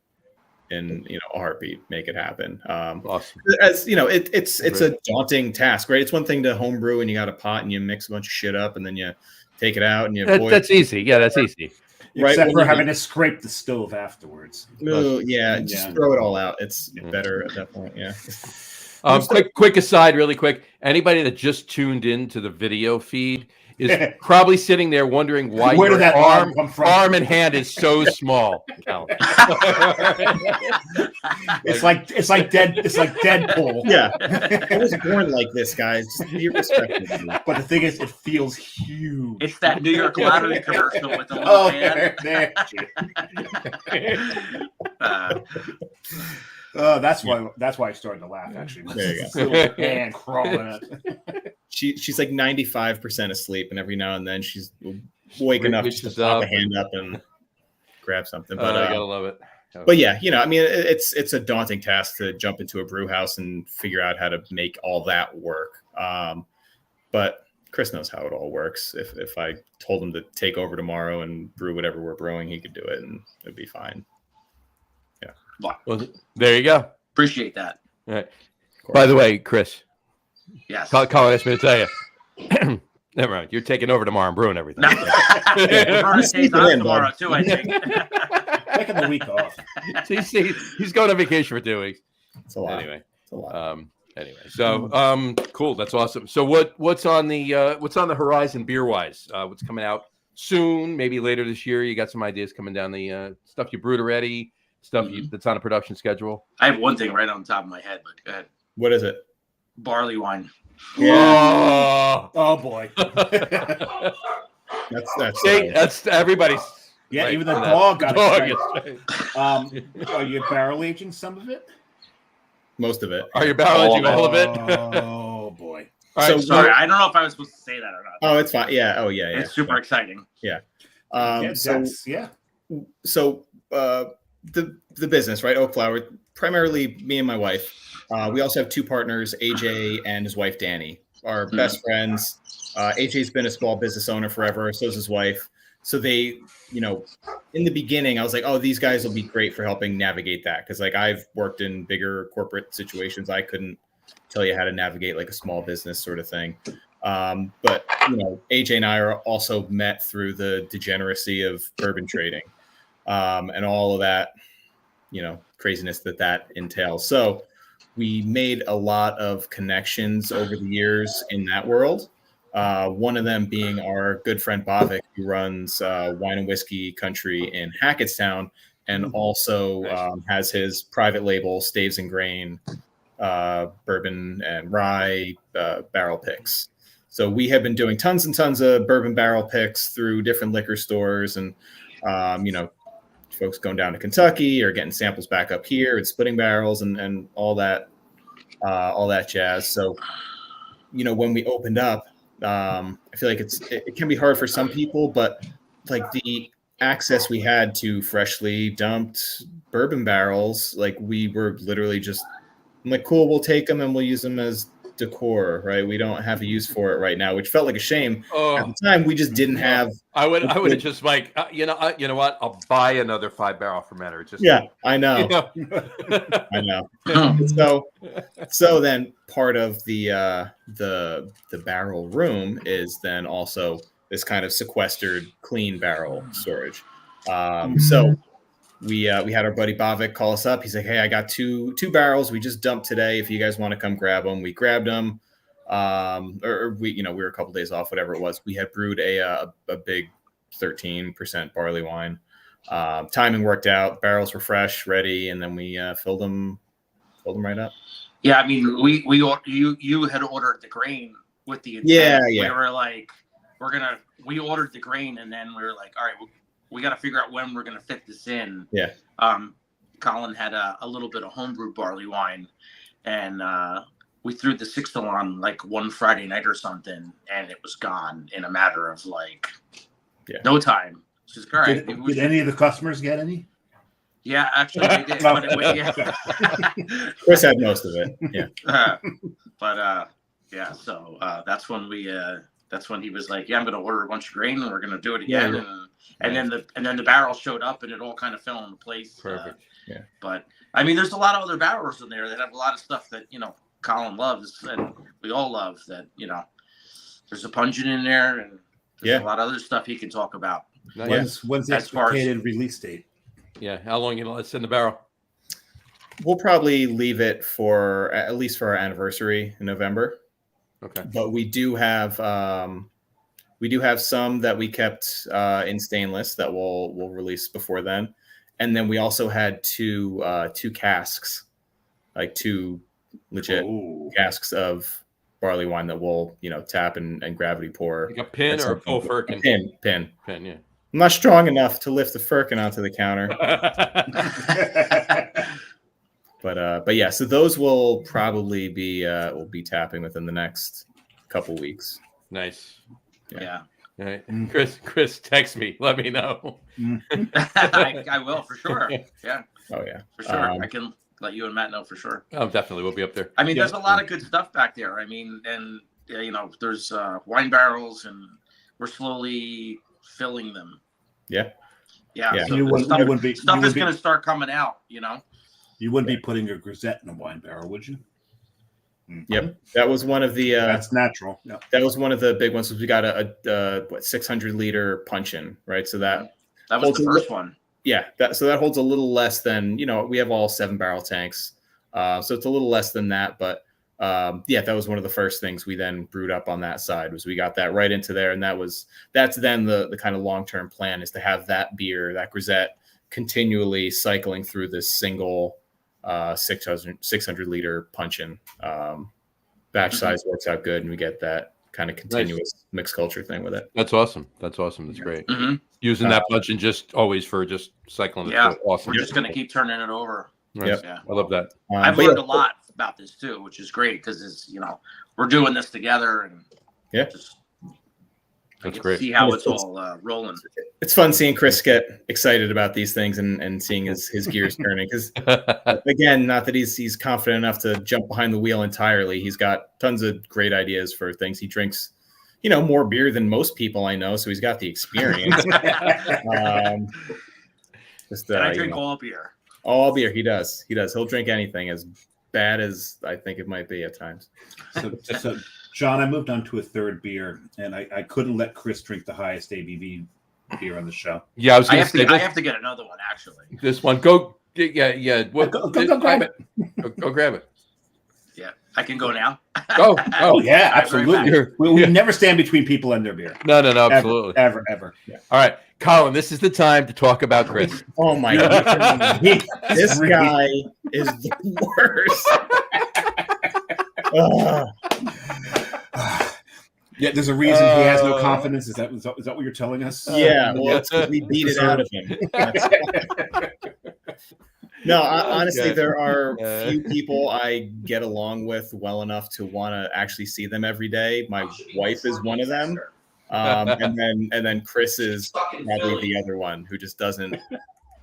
in a heartbeat, make it happen. Awesome. As you know, it's a daunting task, right? It's one thing to homebrew and you got a pot and you mix a bunch of shit up and then you take it out and you boil. That's easy. Yeah, that's easy. Right, Except for having to scrape the stove afterwards. Just throw it all out. It's better at that point. Yeah. Quick aside, really quick. Anybody that just tuned in to the video feed is probably sitting there wondering why Where your did that arm come from? arm and hand is so small. It's like Deadpool. Yeah. I was born like this, guys. Just be respectful. But the thing is, it feels huge. It's that New York Lottery commercial with the little man. That's why I started to laugh. Actually, There you go. This little hand crawling. She's like 95% asleep, and every now and then she's waking up just to pop a hand up and grab something. But I gotta love it. But yeah, I mean, it's a daunting task to jump into a brew house and figure out how to make all that work. But Chris knows how it all works. If I told him to take over tomorrow and brew whatever we're brewing, he could do it, and it'd be fine. Yeah. Well, there you go. Appreciate that. All right. By the way, Chris, Yes. Colin asked me to tell you. Never mind. You're taking over tomorrow and brewing everything. No. We're stays on tomorrow too, I think. Taking the week off. See, he's going on vacation for 2 weeks. It's a lot. Anyway. It's a lot. So cool. That's awesome. So what's on the horizon beer wise? What's coming out soon? Maybe later this year. You got some ideas coming down the stuff you brewed already. Stuff that's on a production schedule. I have one thing right on top of my head, but go ahead. What is it? Barley wine. Yeah. Oh boy. That's everybody's. Yeah, right even the on that. dog got Dog it. Are you barrel aging some of it? most of it. Are you barrel aging all of it? Oh boy. All So right, Sorry, I don't know if I was supposed to say that or not. Oh, it's fine. Yeah. Oh, yeah. It's super exciting. So the business, right? Oakflower, primarily me and my wife. We also have two partners, AJ and his wife, Danny, our best friends. AJ's been a small business owner forever. So is his wife. So they, in the beginning, I was like, oh, these guys will be great for helping navigate that. Cause like I've worked in bigger corporate situations. I couldn't tell you how to navigate like a small business sort of thing. But AJ and I are also met through the degeneracy of bourbon trading, and all of that, craziness that entails. So we made a lot of connections over the years in that world. One of them being our good friend Bavik, who runs Wine and Whiskey Country in Hackettstown, and also has his private label Staves and Grain bourbon and rye barrel picks. So we have been doing tons and tons of bourbon barrel picks through different liquor stores, and folks going down to Kentucky or getting samples back up here and splitting barrels and all that jazz. So when we opened up, I feel like it can be hard for some people, but like the access we had to freshly dumped bourbon barrels, like we were literally just like, cool, we'll take them and we'll use them as decor, right? We don't have a use for it right now, which felt like a shame. At the time, we just didn't have. I would have just like, you know what? I'll buy another 5-barrel fermenter. I know. I know. So then part of the barrel room is then also this kind of sequestered clean barrel storage. So we had our buddy Bavik call us up. He's like, hey, I got two barrels we just dumped today. If you guys want to come grab them, we grabbed them. We were a couple days off, whatever it was. We had brewed a big 13% barley wine. Timing worked out. Barrels were fresh, ready, and then we filled them right up. Yeah, I mean, you had ordered the grain with the intent. Yeah. We were like, we ordered the grain, and then we were like, all right, we got to figure out when we're going to fit this in. Yeah. Colin had a little bit of homebrew barley wine, and we threw the 6th on like one Friday night or something, and it was gone in a matter of like no time. It's just all right. Did any of the customers get any? Yeah, actually they did. But Chris had most of it. Yeah. So that's when we that's when he was like, "Yeah, I'm going to order a bunch of grain, and we're going to do it again." And then the barrel showed up, and it all kind of fell into place. Perfect. But I mean, there's a lot of other barrels in there that have a lot of stuff that Colin loves, and we all love. That there's a pungent in there, and there's a lot of other stuff he can talk about. When's the expected release date? Yeah, how long you let it sit in the barrel? We'll probably leave it for at least for our anniversary in November. Okay. But we do have some that we kept in stainless that we'll release before then, and then we also had two casks, like two legit casks of barley wine that we'll tap and gravity pour. Like a pin or a full firkin? Pin. Yeah. I'm not strong enough to lift the firkin onto the counter. But yeah, so those will probably be we'll be tapping within the next couple weeks. Nice. Yeah. All right. Chris, text me. Let me know. I will for sure. Yeah. Oh yeah, for sure. I can let you and Matt know for sure. Oh, definitely, we'll be up there. I mean, there's a lot of good stuff back there. I mean, and there's wine barrels, and we're slowly filling them. Yeah. So stuff is going to start coming out. You wouldn't be putting your grisette in a wine barrel, would you? Yep, that was one of the. That's natural. Yeah. That was one of the big ones. We got a 600-liter punch-in, right? So that was the first one. Yeah, that holds a little less than we have all 7-barrel tanks, so it's a little less than that. But that was one of the first things we then brewed up on that side. Was we got that right into there, and that's then the kind of long-term plan is to have that beer, that grisette, continually cycling through this single 600-liter punch-in. Batch size works out good, and we get that kind of continuous mixed culture thing with it. That's awesome. That's great. Using that punch-in just always for just cycling. Yeah, awesome. We're just going to keep turning it over. Nice. Yeah, I love that. I've learned a lot about this too, which is great because it's we're doing this together, and that's great. See how it's all rolling. It's fun seeing Chris get excited about these things and seeing his gears turning. Because again, not that he's confident enough to jump behind the wheel entirely. He's got tons of great ideas for things. He drinks, more beer than most people I know, so he's got the experience. I drink all beer. All beer, he does. He'll drink anything, as bad as I think it might be at times. So John, I moved on to a third beer, and I couldn't let Chris drink the highest ABV beer on the show. Yeah, I have to get another one actually. This one, go. Yeah. Go grab it. Go grab it. Yeah, I can go now. Oh yeah, absolutely. We never stand between people and their beer. No, absolutely. Ever. Yeah. All right, Colin, this is the time to talk about Chris. Oh my God. This guy is the worst. Yeah, there's a reason he has no confidence. Is that what you're telling us? Yeah, well, it's because we beat it out of him. No, honestly, there are few people I get along with well enough to want to actually see them every day. My wife is one of them, and then Chris is probably the other one who just doesn't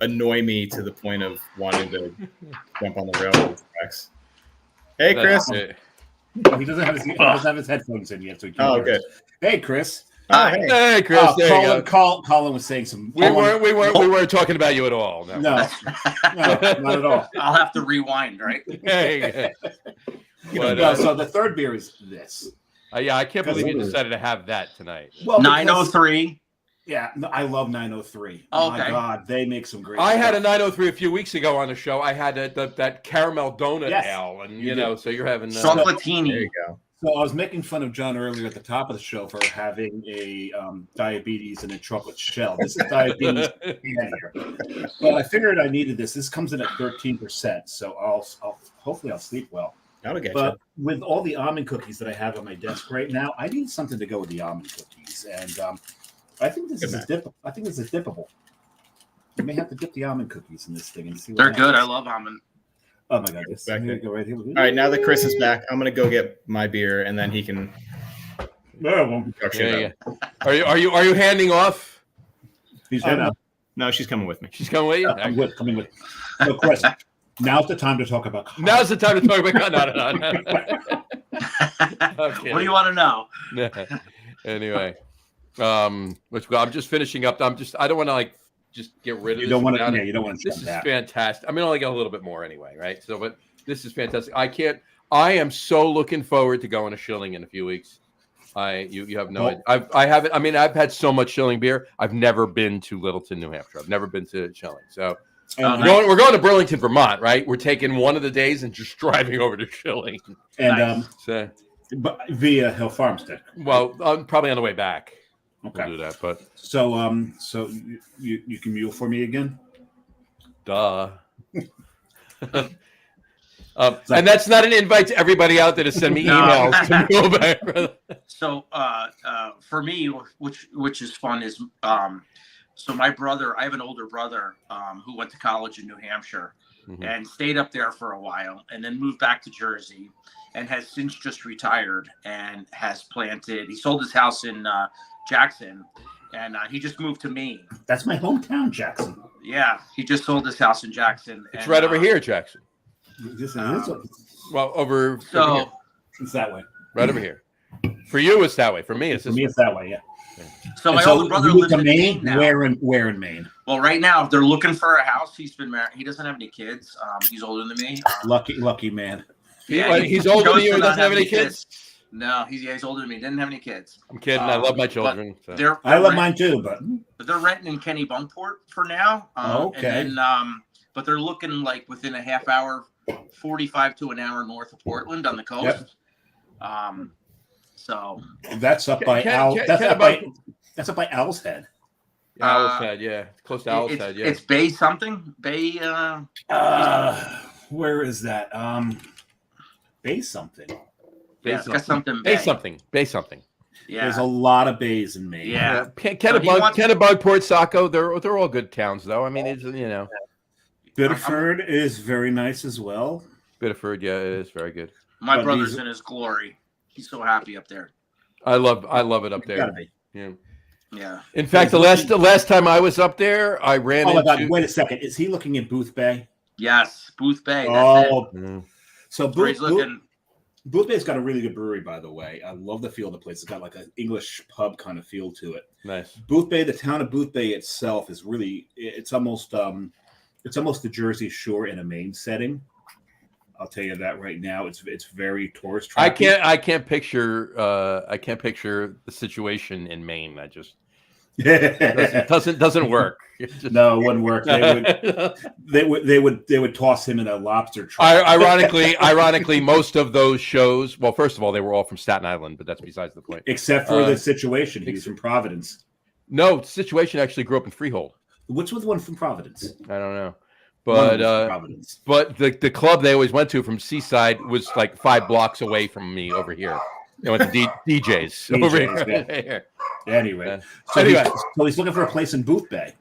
annoy me to the point of wanting to jump on the railroad tracks. Hey, Chris. He doesn't have his headphones in yet, so he can't hear good. us. Hey, Chris. Hey, Chris. Colin was saying some. We weren't talking about you at all. No, not at all. I'll have to rewind, right? Hey. So the third beer is this. I can't believe you decided to have that tonight. Well, 903. Yeah, I love 903. Oh, my God, they make some great. I had a 903 a few weeks ago on the show. I had that caramel donut ale, and so you're having chocolatini. There you go. So I was making fun of John earlier at the top of the show for having a diabetes and a chocolate shell. This is diabetes here. But I figured I needed this. This comes in at 13%, so I'll hopefully I'll sleep well. That'll get But with all the almond cookies that I have on my desk right now, I need something to go with the almond cookies, and I think this is dippable. You may have to dip the almond cookies in this thing and see. They're good. I love almond. Oh my God! I'm gonna go right here. All right, now that Chris is back, I'm gonna go get my beer, and then he can. Yeah. Are you handing off? He's heading up. No, she's coming with me. She's coming with you. I'm coming with. So, Chris, now's the time to talk about. Colin. Now's the time to talk about. No. Okay. What do you want to know? Anyway, which I'm just finishing up. I don't want to like just get rid of You this. don't want without to. it. Yeah, you don't want to. This is fantastic. I mean, I only got a little bit more anyway, right? So, but this is fantastic. I am so looking forward to going to Schilling in a few weeks. You have no idea. I haven't. I mean, I've had so much Schilling beer. I've never been to Littleton, New Hampshire. I've never been to Schilling. So we're going to Burlington, Vermont, right? We're taking one of the days and just driving over to Schilling. And so, but via Hill Farmstead. well, probably on the way back. Okay. We'll do that, but so you can mule for me again. duh. And that's not an invite to everybody out there to send me emails to mule back. So for me, which is fun, is so my brother, I have an older brother who went to college in New Hampshire and stayed up there for a while and then moved back to Jersey and has since just retired and has he sold his house in Jackson and he just moved to Maine. That's my hometown, Jackson. Yeah, he just sold his house in Jackson. It's right over here, Jackson. Well, over So it's that way. right over here. For you, it's that way. For me, it's For this me, way. it's that way. Yeah. So my And older brother you moved lives to in Maine now. Where in Maine? Well, right now they're looking for a house. He's been married. He doesn't have any kids. He's older than me. Lucky man. He's older than you. He doesn't have any kids. No, he's older than me. Didn't have any kids. I'm kidding. I love my children. So. I love mine too, but they're renting in Kennebunkport for now. Okay. And then, but they're looking like within a half hour, 45 to an hour north of Portland on the coast. Yep. So that's up by that's up by Owl's Head. Owl's Head, yeah, close to Owl's Head, yeah. It's Bay something. Bay. Where is that? Bay something. Yeah, it's got something. Bay something. Bay something. Yeah. There's a lot of bays in Maine. Yeah. Kennebunk, Port Saco. They're all good towns, though. I mean, it's Biddeford is very nice as well. Biddeford, yeah, it is very good. My brother's in his glory. He's so happy up there. I love it up there. Yeah. Yeah. In fact, the last time I was up there, I ran into. Oh my God! Wait a second. Is he looking at Booth Bay? Yes, Booth Bay. That's it. So Booth Bay's got a really good brewery, by the way. I love the feel of the place. It's got like an English pub kind of feel to it. Nice. Booth Bay, the town of Booth Bay itself is really. It's almost the Jersey Shore in a Maine setting. I'll tell you that right now. It's very tourist traffic. I can't picture the situation in Maine. That just doesn't work. No, it wouldn't work. They would toss him in a lobster trap. Ironically, most of those shows. Well, first of all, they were all from Staten Island, but that's besides the point. Except for the situation, he was from Providence. No, situation actually grew up in Freehold. Which was the one from Providence? I don't know. But the club they always went to from Seaside was like 5 blocks away from me over here. They went to DJs over here. Yeah. Anyway, so he's looking for a place in Booth Bay.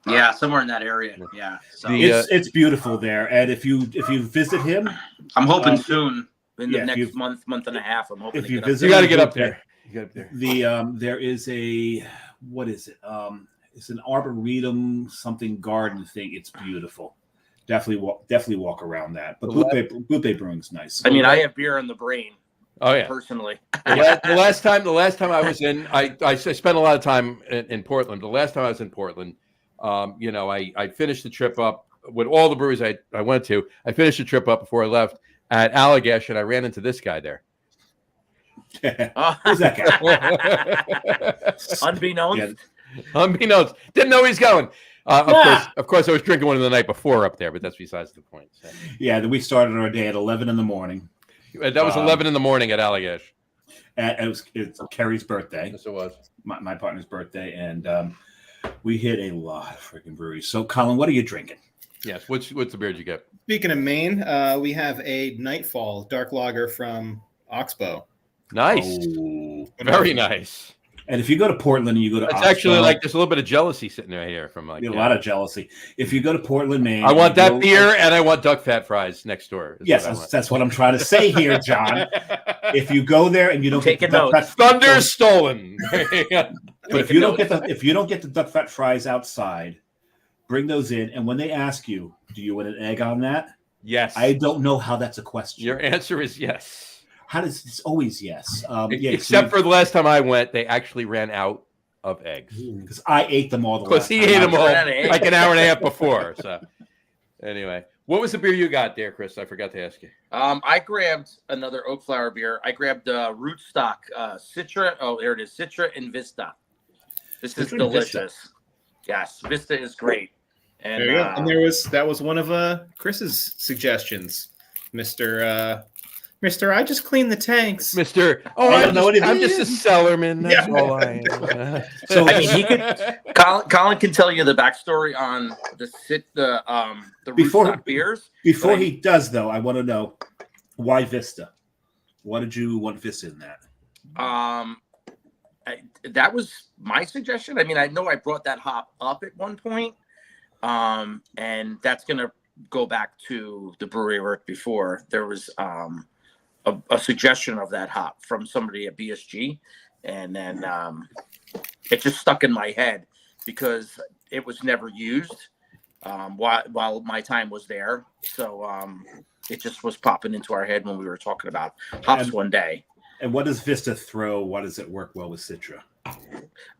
Yeah, somewhere in that area. Yeah, so it's beautiful there, and if you visit him, I'm hoping soon in the next month and a half. I'm hoping if you visit. visit, you got to get up there. You get up there. There is a what is it? It's an arboretum something garden thing. It's beautiful. Definitely walk around that. But Booth Bay Brewing's nice. I mean, I have beer in the brain. Oh yeah, personally. The last time I was in, I spent a lot of time in Portland. The last time I was in Portland, I finished the trip up with all the breweries I went to. I finished the trip up before I left at Allagash, and I ran into this guy there. Who's that guy? Unbeknownst. Unbeknownst, didn't know he's going. Of course, I was drinking one the night before up there, but that's besides the point. So. Yeah, we started our day at 11 in the morning. That was 11 in the morning at Allagash. It's Kerry's birthday. Yes, it was. My partner's birthday, and we hit a lot of freaking breweries. So, Colin, what are you drinking? Yes, what's the beer did you get? Speaking of Maine, we have a Nightfall dark lager from Oxbow. Nice. Oh, very nice. And if you go to Portland and you go to it's Oxbow, actually like there's a little bit of jealousy sitting right here from like a lot of jealousy. If you go to Portland, Maine, I want that beer and I want duck fat fries next door. Yes, that's what I'm trying to say here, John. If you go there and you don't get the Thunder's stolen. But if you don't get the duck fat fries outside, bring those in. And when they ask you, do you want an egg on that? Yes. I don't know how that's a question. Your answer is yes. How does it's always yes? Except for the last time I went, they actually ran out of eggs. because I ate them all the Because last he time ate I them was- all ran out of eggs. like an hour and a half before. So anyway, what was the beer you got there, Chris? I forgot to ask you. I grabbed another Oakflower beer. I grabbed Rootstock Citra. Oh, there it is. Citra and Vista. This is Citra and Vista. delicious. Yes, Vista is great. And There you go. And that was one of Chris's suggestions, Mister. I just cleaned the tanks. Mister, I don't know what it I'm is. just a cellarman. That's Yeah. all I am. So I mean, he could. Colin can tell you the backstory on the Before- Rootstock beers. Before But he does, though, I want to know why Vista. Why did you want Vista in that? That was my suggestion. I mean, I know I brought that hop up at one point, and that's gonna go back to the brewery I worked before. There was a suggestion of that hop from somebody at BSG, and then it just stuck in my head because it was never used while my time was there. So it just was popping into our head when we were talking about hops one day. And what does Vista throw? Why does it work well with Citra?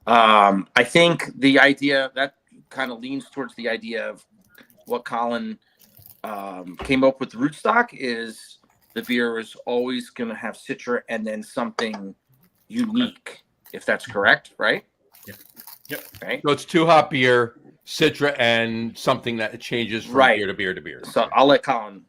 I think the idea that kind of leans towards the idea of what Colin came up with. Rootstock is the beer is always going to have Citra and then something unique, if that's correct, right? Yep. Right. So it's 2 hop beer, Citra, and something that changes from Right. beer to beer to beer. So I'll let Colin.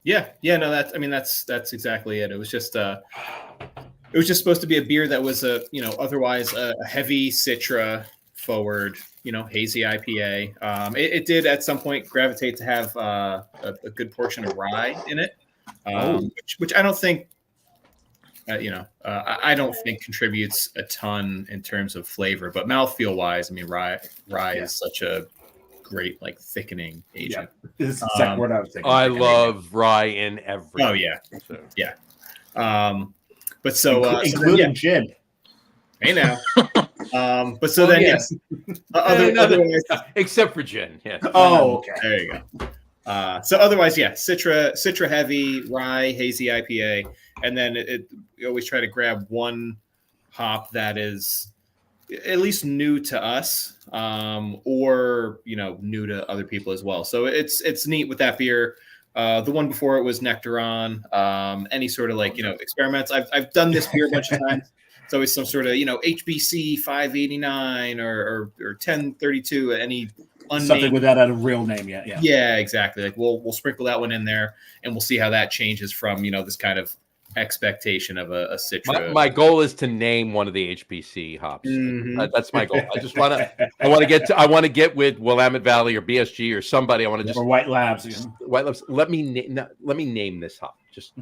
Yeah, no, that's exactly it. It was just supposed to be a beer that was otherwise a heavy Citra forward, hazy IPA. It did at some point gravitate to have a good portion of rye in it, which I don't think, I don't think contributes a ton in terms of flavor, but mouthfeel wise, I mean, rye is such a great thickening agent. Yeah, this is the second word I was thinking. I love rye in everything. Oh yeah, So. yeah. But so including gin. hey now. But so then yes. otherwise, Except for gin. Yeah. Oh, okay. there you go. So otherwise, yeah, Citra heavy, rye, hazy IPA, and then we always try to grab one hop that is at least new to us, or new to other people as well. So it's neat with that beer. The one before it was Nectaron. Any sort of experiments. I've done this beer a bunch of times. It's always some sort of HBC 589 or 1032. Any unnamed. Something without a real name yet. Yeah. Yeah, exactly. We'll sprinkle that one in there, and we'll see how that changes from this kind of expectation of a Citra. My goal is to name one of the HPC hops. Mhm. That's my goal. I just want to. I want to get with Willamette Valley or BSG or somebody. I want to just Or White Labs. White Labs. Let me name this hop. Just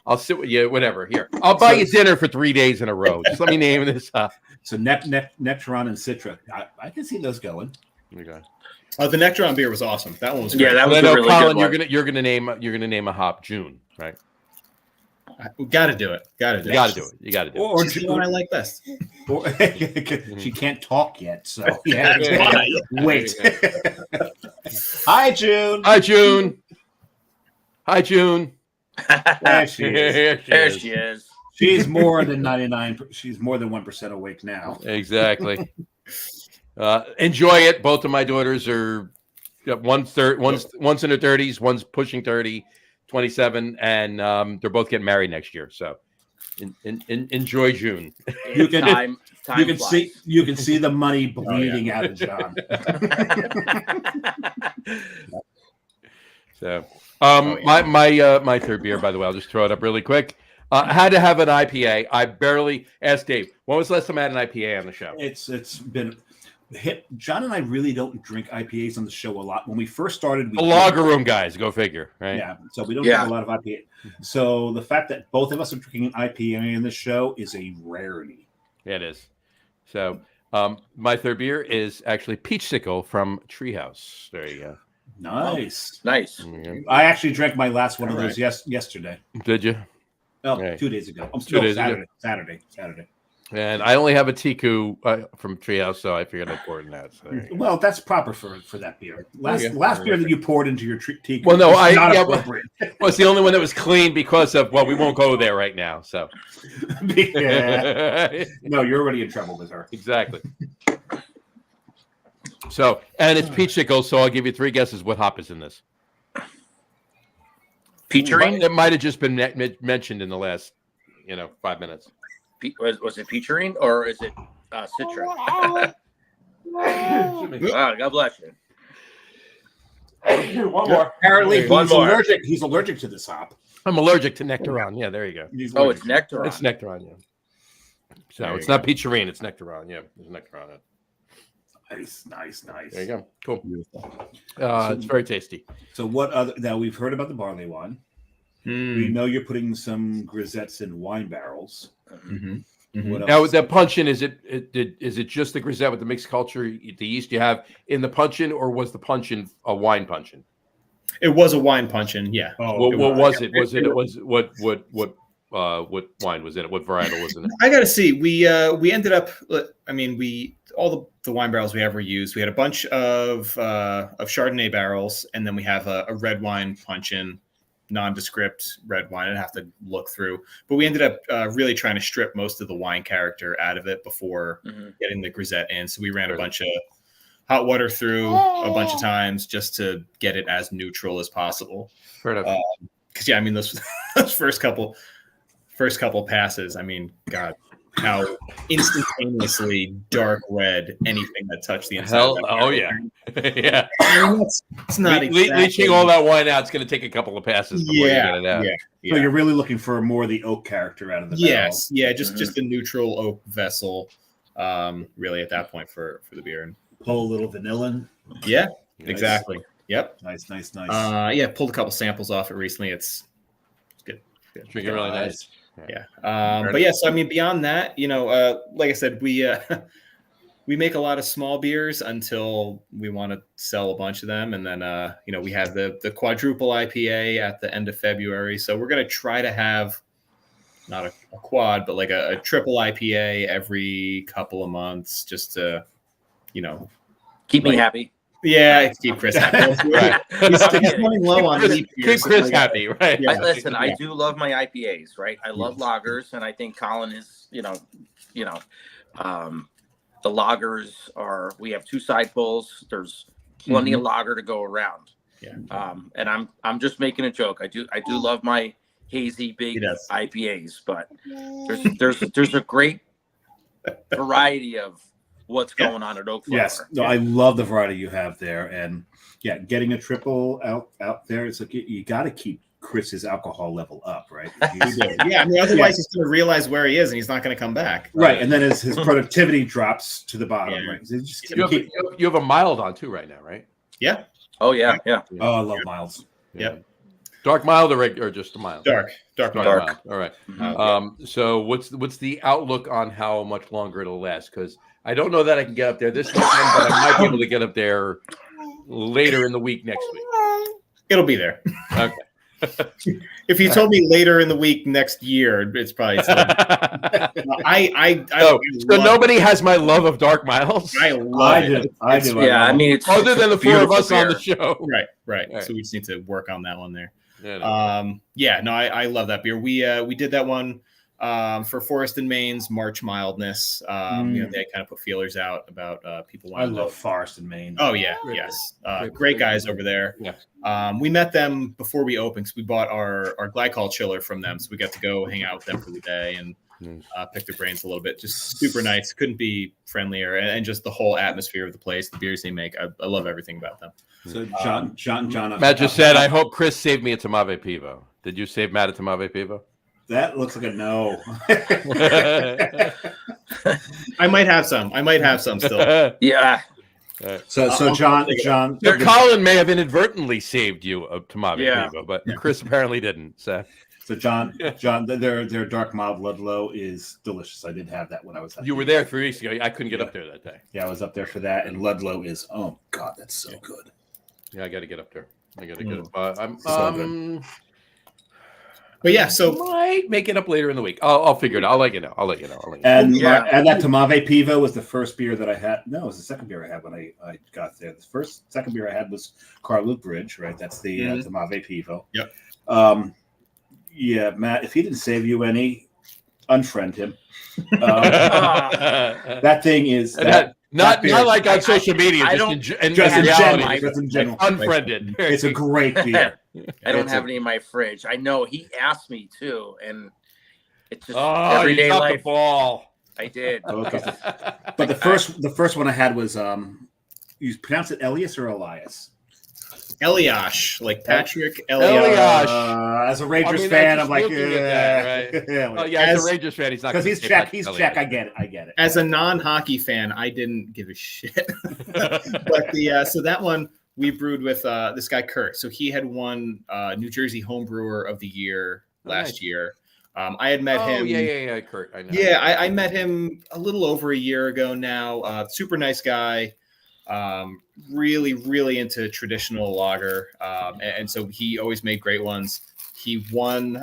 I'll sit with you. Whatever. Here, I'll buy you dinner for 3 days in a row. Just let me name this hop. So Nectaron and Citra. I can see those going. Okay. The Nectaron beer was awesome. That one was great. Yeah, that was I a know, really Colin, good one. you're gonna name a hop June, right? We gotta do it. You got to do it. You got to do it. Or She's the one I like best. she can't talk yet, so yeah. Wait. Hi, June. Hi, June. Hi, June. There she is. Here There she is. She's more than 99. She's more than 1% awake now. Exactly. Enjoy it. Both of my daughters are one's in her 30s, one's pushing 30, 27, and they're both getting married next year. So enjoy June. You can Time you can see the money bleeding out of John. So my third beer, by the way, I'll just throw it up really quick. I had to have an IPA. I barely asked Dave, when was the last time I had an IPA on the show? It's been hit. John and I really don't drink IPAs on the show a lot. When we first started, The Lager Room guys, go figure, right? Yeah, so we don't drink a lot of IPA. So the fact that both of us are drinking an IPA in this show is a rarity. Yeah, it is. So my third beer is actually Peachsicle from Treehouse. There you go. Nice. Nice. I actually drank my last one of those yesterday. Did you? Oh, Right. 2 days ago. I'm 2 still days ago. Saturday. And I only have a Tiku from Treehouse, so I figured I'd pour it in that. So there you go. Well, that's proper for that beer. Last Okay. last beer that you poured into your tea. Well, no, was not well, appropriate. well, it's the only one that was clean because of, well, we won't go there right now. So Yeah. No, you're already in trouble with her. Exactly. So, and it's peachicle, so I'll give you 3 guesses what hop is in this. Peacherine? It might have just been mentioned in the last, 5 minutes. Was it peacherine or is it citron? God bless you. One more. Apparently, One he's more. allergic. He's allergic to this hop. I'm allergic to Nectaron. Yeah, there you go. He's Oh, allergic it's to nectar. It's Nectaron, yeah. So There it's you not peacherine, it's Nectaron. Yeah, there's Nectaron in it. Nice. There you go. Cool. Beautiful. It's very tasty. So what other? Now we've heard about the barley wine. We know you're putting some grisettes in wine barrels. What Now, else? the puncheon, is it just the grisette with the mixed culture, the yeast you have in the puncheon, or was the puncheon a wine puncheon? It was a wine puncheon, yeah. Oh, What was it? What wine was in it? What varietal was in it? I gotta see. We ended up. I mean, all the wine barrels we ever used. We had a bunch of Chardonnay barrels, and then we have a red wine puncheon, nondescript red wine. I'd have to look through, but we ended up really trying to strip most of the wine character out of it before getting the grisette in. So we ran a bunch of hot water through a bunch of times just to get it as neutral as possible. Fair enough. Because I mean, those first couple passes, I mean, God, how instantaneously dark red anything that touched the inside. Hell, of that oh barrel. yeah. I mean, it's not exactly, Leaching all that wine out, it's going to take a couple of passes before you get it out. So you're really looking for more of the oak character out of the barrel. Yes, yeah, just a neutral oak vessel, really at that point for the beer. And Pull a little vanilla in. yeah, Nice. exactly. Yep. Nice. Yeah, pulled a couple samples off it recently. It's good. Drinking really nice. Yeah. But yeah, so I mean, beyond that, like I said, we make a lot of small beers until we want to sell a bunch of them, and then we have the quadruple IPA at the end of February. So we're gonna try to have not a quad, but like a triple IPA every couple of months, just to Keep me happy. yeah, keep Chris happy. Right. He's running low on Keep Chris happy, right? Yeah. Listen, I do love my IPAs, right? I love lagers, and I think Colin is, the lagers are. We have 2 side pulls. There's plenty of lager to go around. Yeah. And I'm just making a joke. I do love my hazy big IPAs, but there's a great variety of what's going on at Oakflower. Yes, no, I love the variety you have there, and getting a triple out there, it's like you got to keep Chris's alcohol level up, right? Yeah, I mean, otherwise he's going to realize where he is, and he's not going to come back. Right, and then his productivity drops to the bottom. Yeah. Right, so just You have a mild on too right now, right? Yeah. Oh yeah. Oh, I love milds. Yep. Dark mild or just a mild? Dark. Mild. All right. So what's the outlook on how much longer it'll last? Because I don't know that I can get up there this weekend, but I might be able to get up there later in the week next week. It'll be there. Okay. If you told me later in the week next year, it's probably still. So nobody has my love of dark miles. I love it. I do. Yeah, I mean, it's other than the 4 of us beautiful on the beer. show. Right. Right. So we just need to work on that one there. Yeah, no. I love that beer. We did that one for Forest and Maine's March mildness. They kind of put feelers out about people I wanting love Forest and Maine. Oh yeah, yes, great guys over there. Yeah. We met them before we opened because we bought our glycol chiller from them, so we got to go hang out with them for the day and pick their brains a little bit. Just super nice. Couldn't be friendlier, and just the whole atmosphere of the place, the beers they make. I love everything about them. So John. Matt just said, "I hope Chris saved me a Tamave Pivo." Did you save Matt a Tamave Pivo? That looks like a no. I might have some still. Yeah. So John. Colin may have inadvertently saved you a Tamave Yeah. Pivo, but Chris apparently didn't. So John, their dark mild Ludlow is delicious. I did have that when I was. You were there 3 weeks ago. I couldn't get up there that day. Yeah, I was up there for that, and Ludlow is. Oh God, that's so good. Yeah, I got to get up there. I got to get up. So good. But yeah, so Might make it up later in the week. I'll figure it out. I'll let you know. And Yeah. and that Tamave Pivo was the first beer that I had. No, it was the second beer I had when I got there. The second beer I had was Carluke Bridge, right? That's the Tamave Pivo. Yep. Yeah, Matt, if he didn't save you any, unfriend him. That That thing is not beer- like on social media. I Just in just in reality, general. Just in general. unfriended. It's a great beer. I don't It's have a- any in my fridge. I know he asked me to, and it's just Oh, you everyday dropped the life. ball. I did. Okay. But the first one I had was you pronounce it Elias or Elias? Eliash, like Patrick Eliash. Eliash. As a Rangers I mean, fan, I'm I'm like, just looking at that, right? yeah, Oh yeah, as a Rangers fan, he's not because gonna he's say Czech. Patrick He's Elliott. Czech. I get it. As a non-hockey fan, I didn't give a shit. But so that one we brewed with this guy Kurt. So he had won New Jersey Home Brewer of the Year last year. I had met him. Yeah, Kurt. I know. Yeah, I met him a little over a year ago now. Super nice guy. Really into traditional lager. And so he always made great ones. He won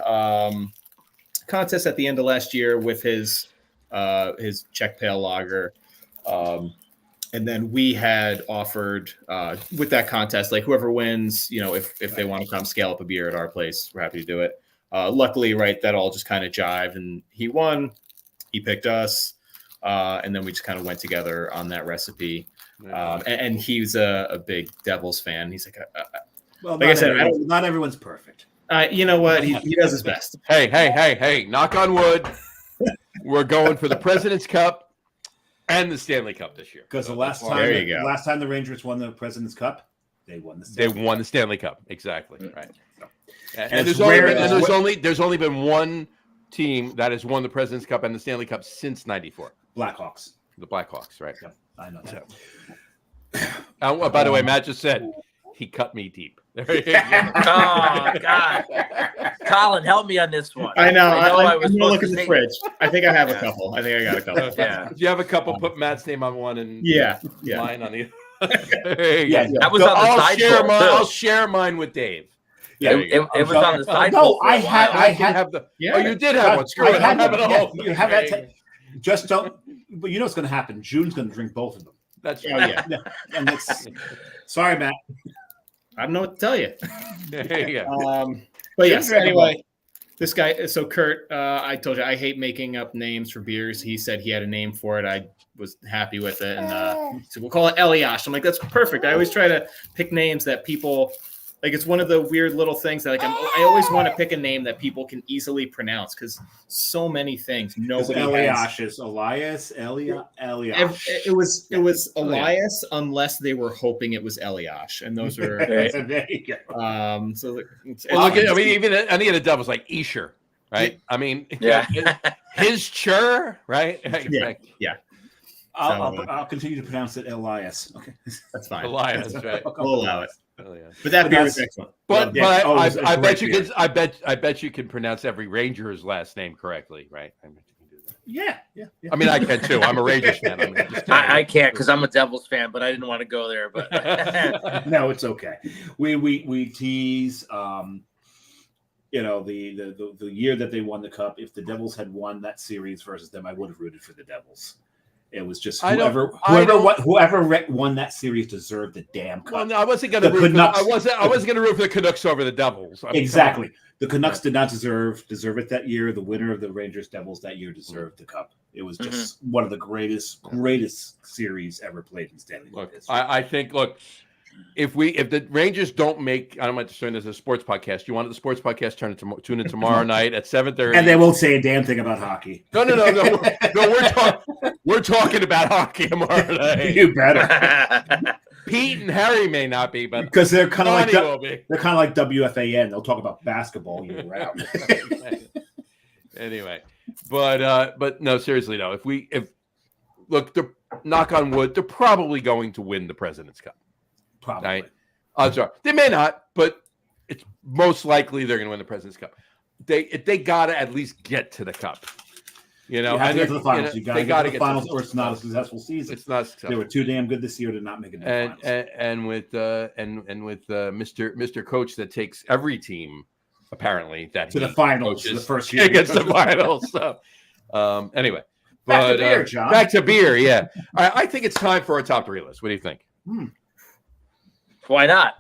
contest at the end of last year with his Czech Pale Lager. And then we had offered with that contest, like whoever wins, if they want to come scale up a beer at our place, we're happy to do it. Luckily, right, that all just kind of jived, and he won. He picked us, and then we just kind of went together on that recipe. And he's a big Devils fan. He's like, Well, like I said, not everyone's perfect. you know what? He does his best. Hey! Knock on wood. We're going for the President's Cup and the Stanley Cup this year. Because the that's last why- time, There you go. last time the Rangers won the President's Cup, they won the. They Stanley won the Stanley Cup. Exactly. Right. And it's there's only rare- been, and it's there's only been one team that has won the President's Cup and the Stanley Cup since '94. Blackhawks. The Blackhawks, right? Yeah, I know. So- by the way, Matt just said he cut me deep. There you go. Oh God, Colin, help me on this one. I know. I I'm was gonna look supposed in to the say- fridge. I think I have a couple. I got a couple. Yeah, If you have a couple, put Matt's name on one and Yeah. mine on the other. There you Yeah, go. that was So on the I'll share sideboard. mine. too. I'll share mine with Dave. Yeah, There you go. It was on the sideboard. No, for a I while. had- I didn't have the. Yeah. Oh, you did have one. Screw I it. had I'm having one. a whole. Yeah, you have that. Just don't. But you know what's going to happen. June's going to drink both of them. That's Oh yeah. And it's sorry, Matt. I don't know what to tell you. There you go. But yes, anyway, this guy, so Kurt, I told you I hate making up names for beers. He said he had a name for it. I was happy with it. And so we'll call it Eliash. I'm like, that's perfect. I always try to pick names that people like. It's one of the weird little things that I always want to pick a name that people can easily pronounce because so many things nobody has. Eliash is Elias, Eliash. It was Elias unless they were hoping it was Eliash, and those are There you go. so Well, look at, I mean, even any of the Devils like Escher, right? I mean, Yeah. his chur, right? Yeah. I'll continue to pronounce it Elias. Okay, that's fine. Elias, right? We'll allow it. Oh, yeah. But that beer was that's- excellent. But Yeah. Oh, it's I a bet great you beer. can I bet you can pronounce every Ranger's last name correctly, right? I bet you can do that. Yeah. I mean, I can too. I'm a Rangers fan. I mean, just I can't because I'm a Devils fan, but I didn't want to go there. But No, it's okay. We tease. You know, the year that they won the cup. If the Devils had won that series versus them, I would have rooted for the Devils. It was just whoever won that series deserved the damn cup. Well, no, I wasn't going The to root. Canucks- I wasn't going to root for the Canucks over the Devils. I mean, Exactly. The Canucks did not deserve it that year. The winner of the Rangers Devils that year deserved the cup. It was just one of the greatest series ever played in Stanley Cup Look, history. I think if the Rangers don't make, I don't mind turning this as a sports podcast. You wanted the sports podcast? Tune in tomorrow night at 7:30. And they won't say a damn thing about hockey. No. We're talking about hockey tomorrow night. You better, Pete and Harry may not be, but because they're kind of like Bonnie will be. they're kind of like WFAN. They'll talk about basketball year round. Anyway, but no, seriously, no. If knock on wood, they're probably going to win the President's Cup. Probably. Right? Odds are they may not, but it's most likely they're going to win the President's Cup. They got to at least get to the cup. You know, You have and to get to the finals. they You got to got get to the finals, or it's not a successful season. It's not They successful. were too damn good this year to not make it to the finals. And with Mr. Coach that takes every team apparently that To the he finals, coaches the first year. against the finals. So, anyway, Back to beer, John. Back to beer. Yeah, I think it's time for our top 3 list. What do you think? Why not?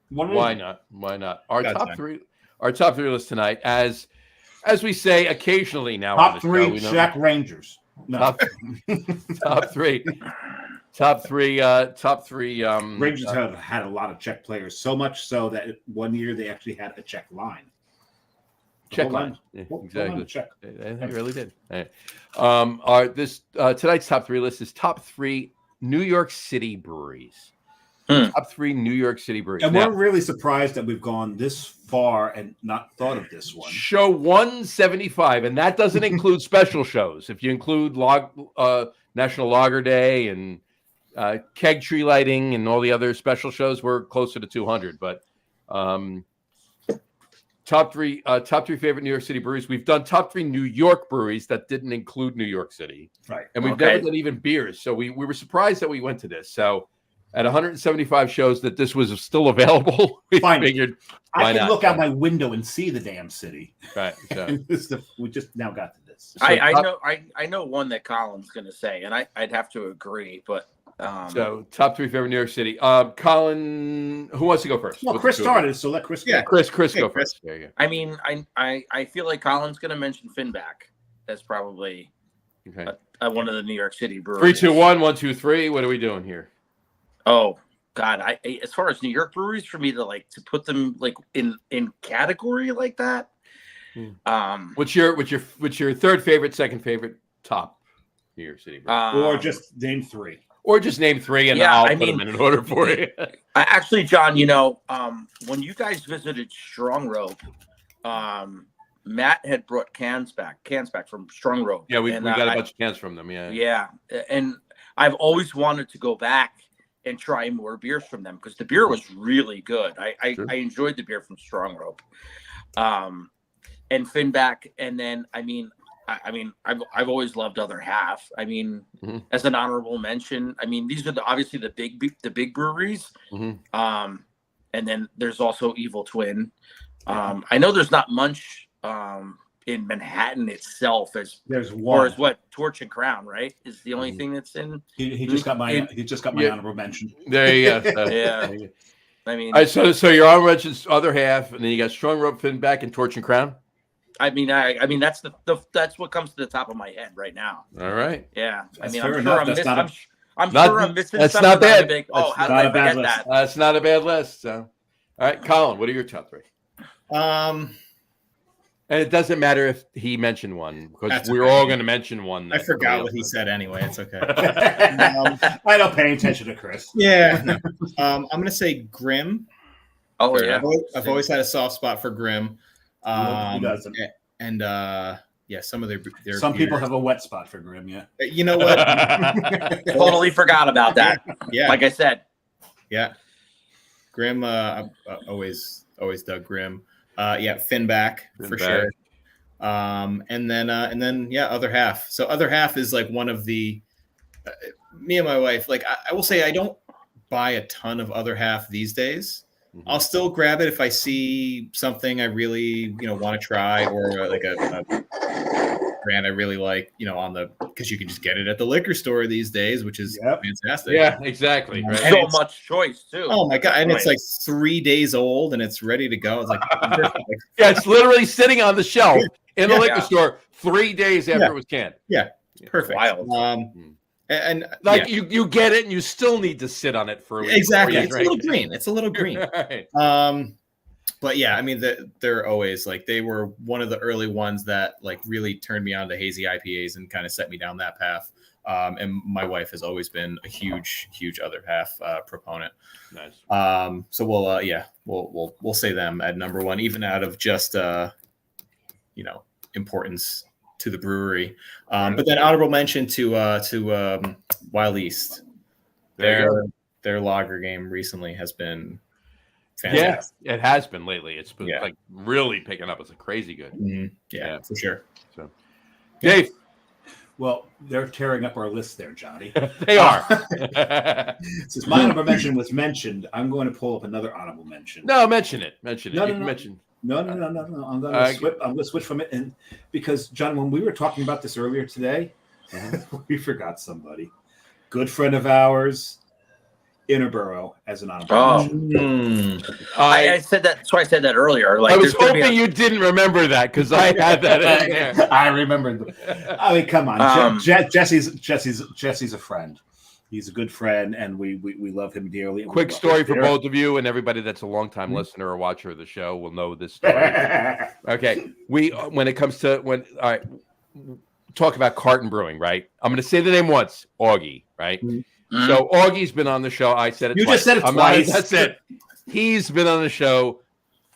Why not? Why not? Our Got top time. 3. Our top 3 list tonight, as we say occasionally now. Top on the 3 show, we know- Czech Rangers. No. top 3. Top three. Rangers have had a lot of Czech players, so much so that one year they actually had a Czech line. Czech Whole line. Yeah, whole line exactly. Czech. They really did. All right. Tonight's top 3 list is top 3 New York City breweries. Top 3 New York City breweries. And Now, we're really surprised that we've gone this far and not thought of this one. show 175, and that doesn't include special shows. If you include National Lager Day and keg tree lighting and all the other special shows, we're closer to 200. But top three favorite New York City breweries. We've done top 3 New York breweries that didn't include New York City, Right. and we've never done even beers. So we were surprised that we went to this. So at 175 shows that this was still available, we figured I why can not? look out my window and see the damn city. Right. So, We just now got to this. I know one that Colin's going to say, and I'd have to agree, but so top 3 favorite New York City. Colin, who wants to go first? Well, What's Chris the- started, so let Chris go. Yeah. Chris go Chris. first. There you I mean, I feel like Colin's going to mention Finback. That's probably go. Okay. one of the New York City 3, breweries. 2, 1, 1, 2, 3. What are we doing here? Oh God, as far as New York breweries, for me to put them like in category like that. What's your third favorite, second favorite, top New York City brewery? Or just name 3. Or just name 3 and yeah, I'll I put them mean- in order for you. Actually, John, when you guys visited Strong Rope, Matt had brought cans back from Strong Rope. Yeah, we And, got a bunch of cans from them. Yeah. Yeah, and I've always wanted to go back and try more beers from them because the beer was really good. Sure. I enjoyed the beer from Strong Rope, and Finback, and then I've always loved Other Half. I mean, as an honorable mention, I mean these are obviously the big breweries, and then there's also Evil Twin. I know there's not much in Manhattan itself There's or one. is what Torch and Crown, right? Is the only thing that's in. He just got my Yeah. honorable mention. There you go. Yeah. There you go. I mean, All right, so your honorable mention's Other Half, and then you got Strong Rope, Finback, and Torch and Crown. I mean, that's that's what comes to the top of my head right now. All right. Yeah, That's I mean, fair I'm enough. sure That's not a- I'm not- sure I'm missing that's something. not bad. Big, That's how did not I a bad forget list. that? That's not a bad list. So, all right, Colin, what are your top 3? And it doesn't matter if he mentioned one because That's we're okay. all going to mention one. I that forgot nobody what he else said anyway. It's okay. I don't pay attention to Chris. Yeah. No. I'm going to say Grim. Oh Fair yeah, I've always had a soft spot for Grim. Who doesn't? And yeah, some of their Some people beers. have a wet spot for Grim, yeah. You know what? does. totally forgot about that. Yeah, Like I said, yeah. Grim. I always dug Grim. Yeah, Finback for sure. And then yeah, Other Half. So Other Half is like one of the me and my wife. Like I will say, I don't buy a ton of Other Half these days. I'll still grab it if I see something I really want to try, or like a brand I really like. Because you can just get it at the liquor store these days, which is fantastic. Yeah, exactly. Right. so much choice too. Oh my god! And it's like Nice. 3 days old, and it's ready to go. It's like Yeah, it's literally sitting on the shelf in the liquor Yeah. store 3 days after Yeah. it was canned. perfect. Wild. And Like yeah, you get it, and you still need to sit on it for a week. exactly. before It's a you little drink green. It's a little green. it. Right. But yeah, I mean, they're always like, they were one of the early ones that like really turned me on to hazy IPAs and kind of set me down that path. And my wife has always been a huge Other Half proponent. Nice. So we'll say them at number 1, even out of just importance to the brewery. But then honorable mention to Wild East. There you go. Their lager game recently has been Yeah, fantastic. it has been lately. It's been Yeah. like really picking up. It's a crazy good. Mhm. Yeah, for sure. So, Dave, Well, they're tearing up our list there, Johnny. they are. Since my honorable mention was mentioned, I'm going to pull up another honorable mention. No, mention it. Mention it. No, You no, can no. mention. No. I'm gonna switch from it, and because John, when we were talking about this earlier today, we forgot somebody. Good friend of ours, Interborough, as an honorable mention. I said that. That's why I said that earlier. Like, I was there's gonna be hoping you didn't remember that because I had that in there. I remember. I mean, come on, Jesse's a friend. He's a good friend, and we love him dearly. Quick story for both of you, and everybody that's a longtime listener or watcher of the show will know this story. Okay, when it comes to talk about Carton Brewing, right? I'm going to say the name once, Augie, right? Mm-hmm. So Augie's been on the show. I said it. You twice. just said it twice. That's it. He's been on the show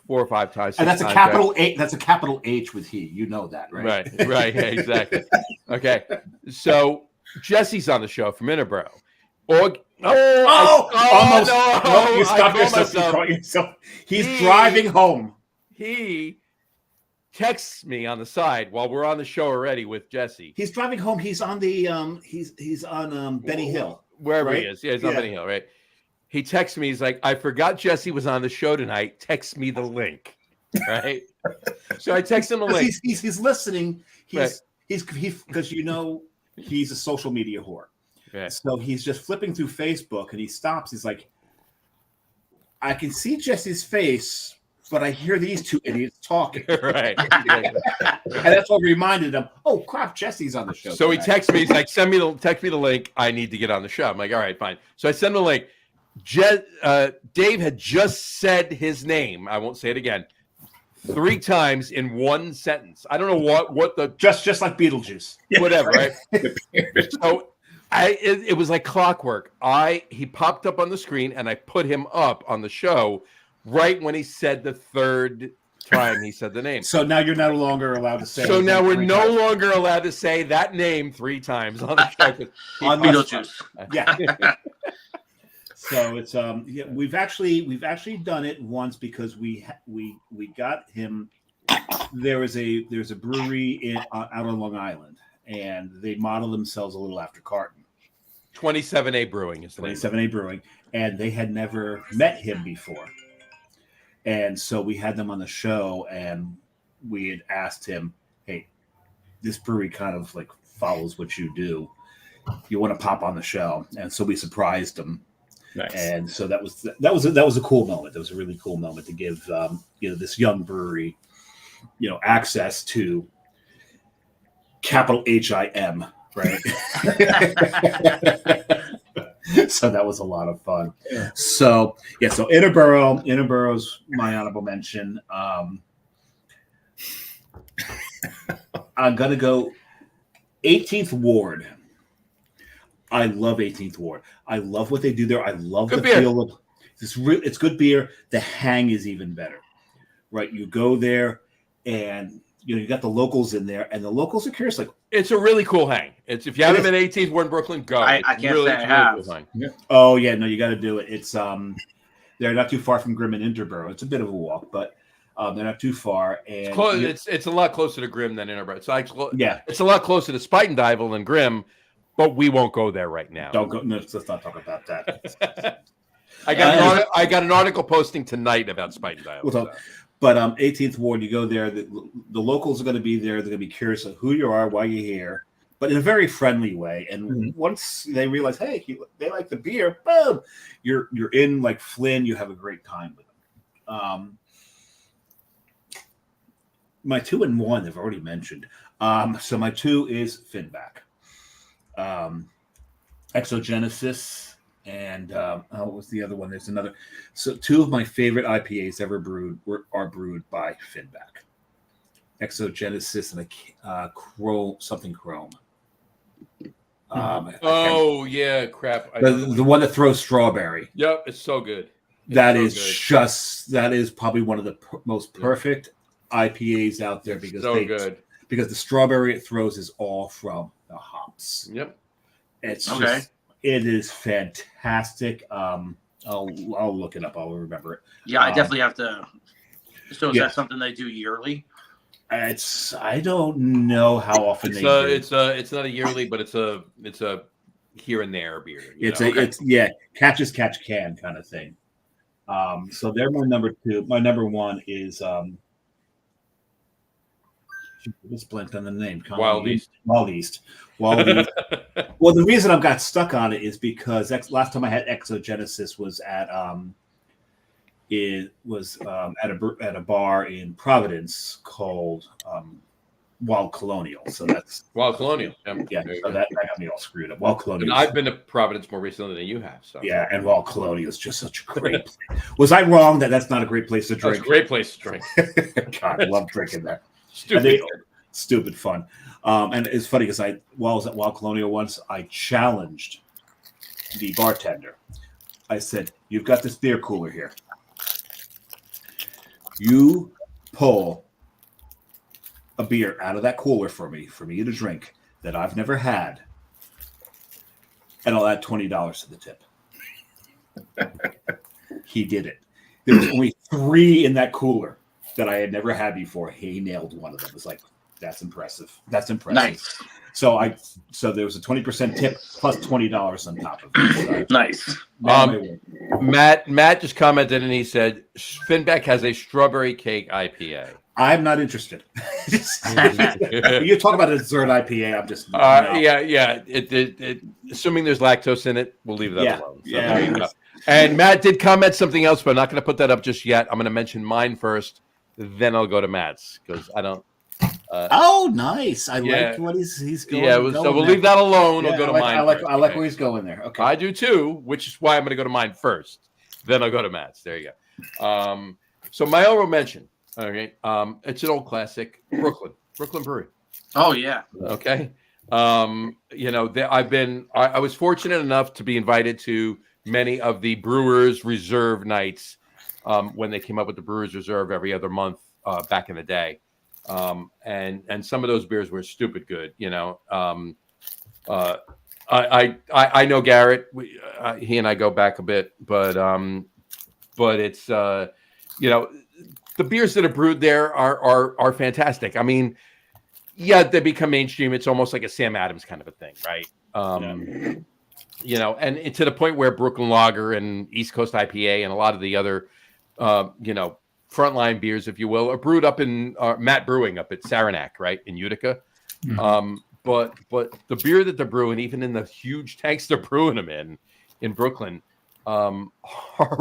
4 or 5 times, and that's a capital H. That's a capital H with he. You know that, right? Right. Yeah, exactly. Okay, so Jesse's on the show from Interborough. Almost! No, you stopped yourself. He's driving home. He texts me on the side while we're on the show already with Jesse. He's driving home. He's on the he's on Benny Hill, wherever he is. Yeah, he's on Benny Hill, right? He texts me. He's like, "I forgot Jesse was on the show tonight. Text me the link." Right. So I text him a link. He's listening. He's because he's a social media whore. Right. So he's just flipping through Facebook and he stops. He's like, I can see Jesse's face, but I hear these two idiots talking. Right. And that's what reminded him, oh, crap, Jesse's on the show. So he texts me. He's like, text me the link. I need to get on the show. I'm like, all right, fine. So I send him the link. Dave had just said his name. I won't say it again. 3 times in one sentence. I don't know what the... Just like Beetlejuice. Whatever, right? So... it was like clockwork. He popped up on the screen and I put him up on the show right when he said the 3rd time he said the name. So now you're no longer allowed to say. So now we're no longer allowed to say that name 3 times on the show. On Beetlejuice. Yeah. So it's we've actually done it once because we got him. There's a brewery out on Long Island. And they model themselves a little after Carton. 27A Brewing is the name. 27A Brewing. And they had never met him before. And so we had them on the show and we had asked him, hey, this brewery kind of like follows what you do. You want to pop on the show? And so we surprised him. Nice. And so that was a cool moment. That was a really cool moment to give this young brewery, access to capital HIM, right? So that was a lot of fun. Yeah. So Interboroug's my honorable mention. I'm gonna go 18th Ward. I love 18th Ward. I love what they do there. I love the feel of this. It's good beer. The hang is even better, right? You go there and you got the locals in there, and the locals are curious. Like, it's a really cool hang. It's if you haven't been 18th Ward in Brooklyn, go. I can't say I have. Cool yeah. Oh yeah, no, you got to do it. It's they're not too far from Grimm and Interborough. It's a bit of a walk, but they're not too far. And it's close. It's a lot closer to Grimm than Interborough. It's it's a lot closer to Spuyten than Grimm, but we won't go there right now. Don't go. No, let's not talk about that. I got an article posting tonight about Spuyten. But 18th Ward, you go there. The locals are going to be there. They're going to be curious of who you are, why you're here, but in a very friendly way. And once they realize, hey, they like the beer, boom, you're in like Flynn. You have a great time with them. My 2 and 1 I've already mentioned. So my 2 is Finback, Exogenesis. And what was the other one? There's another. So 2 of my favorite IPAs ever brewed are brewed by Finback, Exogenesis and a Chrome. Crap. The one that throws strawberry. Yep, it's so good. That is probably one of the most perfect IPAs out there because because the strawberry it throws is all from the hops. Yep, it's okay. It is fantastic. I'll look it up. I'll remember it. Yeah, I definitely have to. So is that something they do yearly? I don't know how often they do. It's not a yearly, but it's a here and there beer. It's catch as catch can kind of thing. So they're my number 2. My number 1 is Just blanked on the name. Wild East. Wild East. Well, the reason I got stuck on it is because last time I had Exogenesis was at at a bar in Providence called Wild Colonial. So that's Wild Colonial. Yeah, so that got me all screwed up. Wild Colonial. And I've been to Providence more recently than you have. So yeah, and Wild Colonial is just such a great place. Was I wrong that that's not a great place to drink? It's a great place to drink. God, I love drinking there. Stupid fun. And it's funny because while I was at Wild Colonial once, I challenged the bartender. I said, "You've got this beer cooler here. You pull a beer out of that cooler for me to drink that I've never had, and I'll add $20 to the tip." He did it. There was only 3 in that cooler that I had never had before. He nailed one of them. It was like, that's impressive. That's impressive. Nice. So there was a 20% tip plus $20 on top of it. So Nice. Matt just commented and he said Finback has a strawberry cake IPA. I'm not interested. You talk about a dessert IPA. I'm just no. Yeah. It assuming there's lactose in it, we'll leave that alone. So yeah. there you go. And Matt did comment something else, but I'm not going to put that up just yet. I'm going to mention mine first, then I'll go to Matt's because I don't. Oh, nice! I like what he's going. Yeah, so we'll leave that alone. Yeah, We'll go to mine. I like where he's going there. Okay, I do too, which is why I'm going to go to mine first. Then I'll go to Matt's. There you go. So my honorable mention. Okay, it's an old classic, Brooklyn Brewery. Oh yeah. Okay, I was fortunate enough to be invited to many of the Brewers Reserve nights when they came up with the Brewers Reserve every other month back in the day. And some of those beers were stupid good, I know Garrett, he and I go back a bit, but it's, the beers that are brewed there are fantastic. I mean, yeah, they become mainstream. It's almost like a Sam Adams kind of a thing. Right. And to the point where Brooklyn Lager and East Coast IPA and a lot of the other, frontline beers, if you will, are brewed up in Matt Brewing up at Saranac, right, in Utica. Mm-hmm. But the beer that they're brewing, even in the huge tanks they're brewing them in Brooklyn, are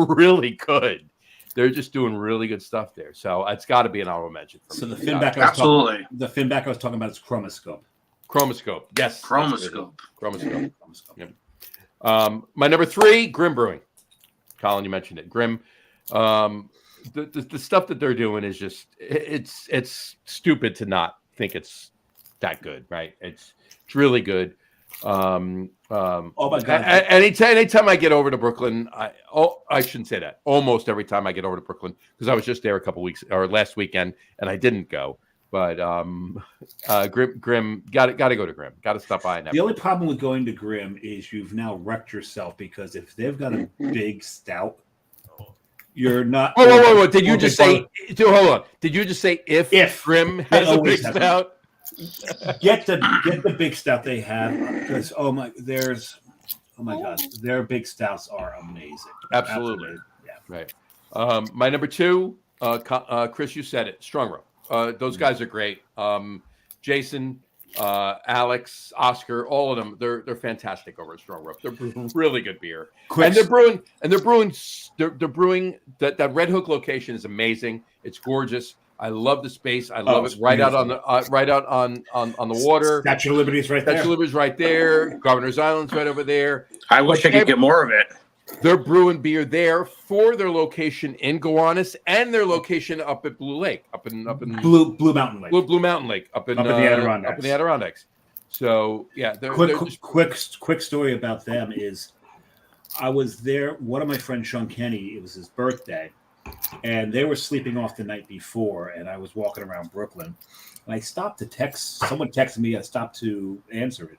really good. They're just doing really good stuff there. So it's got to be an honorable mention for me. So the Finback I was talking about is Chromascope. Yes. Chromascope. Yep. My number 3, Grimm Brewing. Colin, you mentioned it. Grimm. The stuff that they're doing is just it's stupid to not think it's that good, right? It's really good. Oh my God! Anytime I get over to Brooklyn, I shouldn't say that. Almost every time I get over to Brooklyn, because I was just there a couple weeks or last weekend, and I didn't go. But Grimm, got to go to Grimm. Got to stop by. The only problem with going to Grimm is you've now wrecked yourself because if they've got a big stout. You're not. Whoa! Did you just say? Hold on. Did you just say if Grimm has a big stout? Get the big stout they have because God, their big stouts are amazing. Absolutely. Yeah. Right. My number 2, Chris, you said it. Strong Row. Those guys are great. Jason, Alex, Oscar, all of them. They're fantastic over at Strong Row. They're really good beer. And they're brewing that Red Hook location is amazing. It's gorgeous. I love the space. I love it. Right out on the water. Statue of Liberty is right there. Statue of Liberty is right there. Governor's Island's right over there. I wish I could get more of it. They're brewing beer there for their location in Gowanus and their location up at Blue Lake, up in Blue Mountain Lake. Blue Mountain Lake, up in the Adirondacks. Up in the Adirondacks. So yeah, quick story about them is I was there. One of my friends, Sean Kenny, it was his birthday, and they were sleeping off the night before, and I was walking around Brooklyn, and I stopped to text. Someone texted me. I stopped to answer it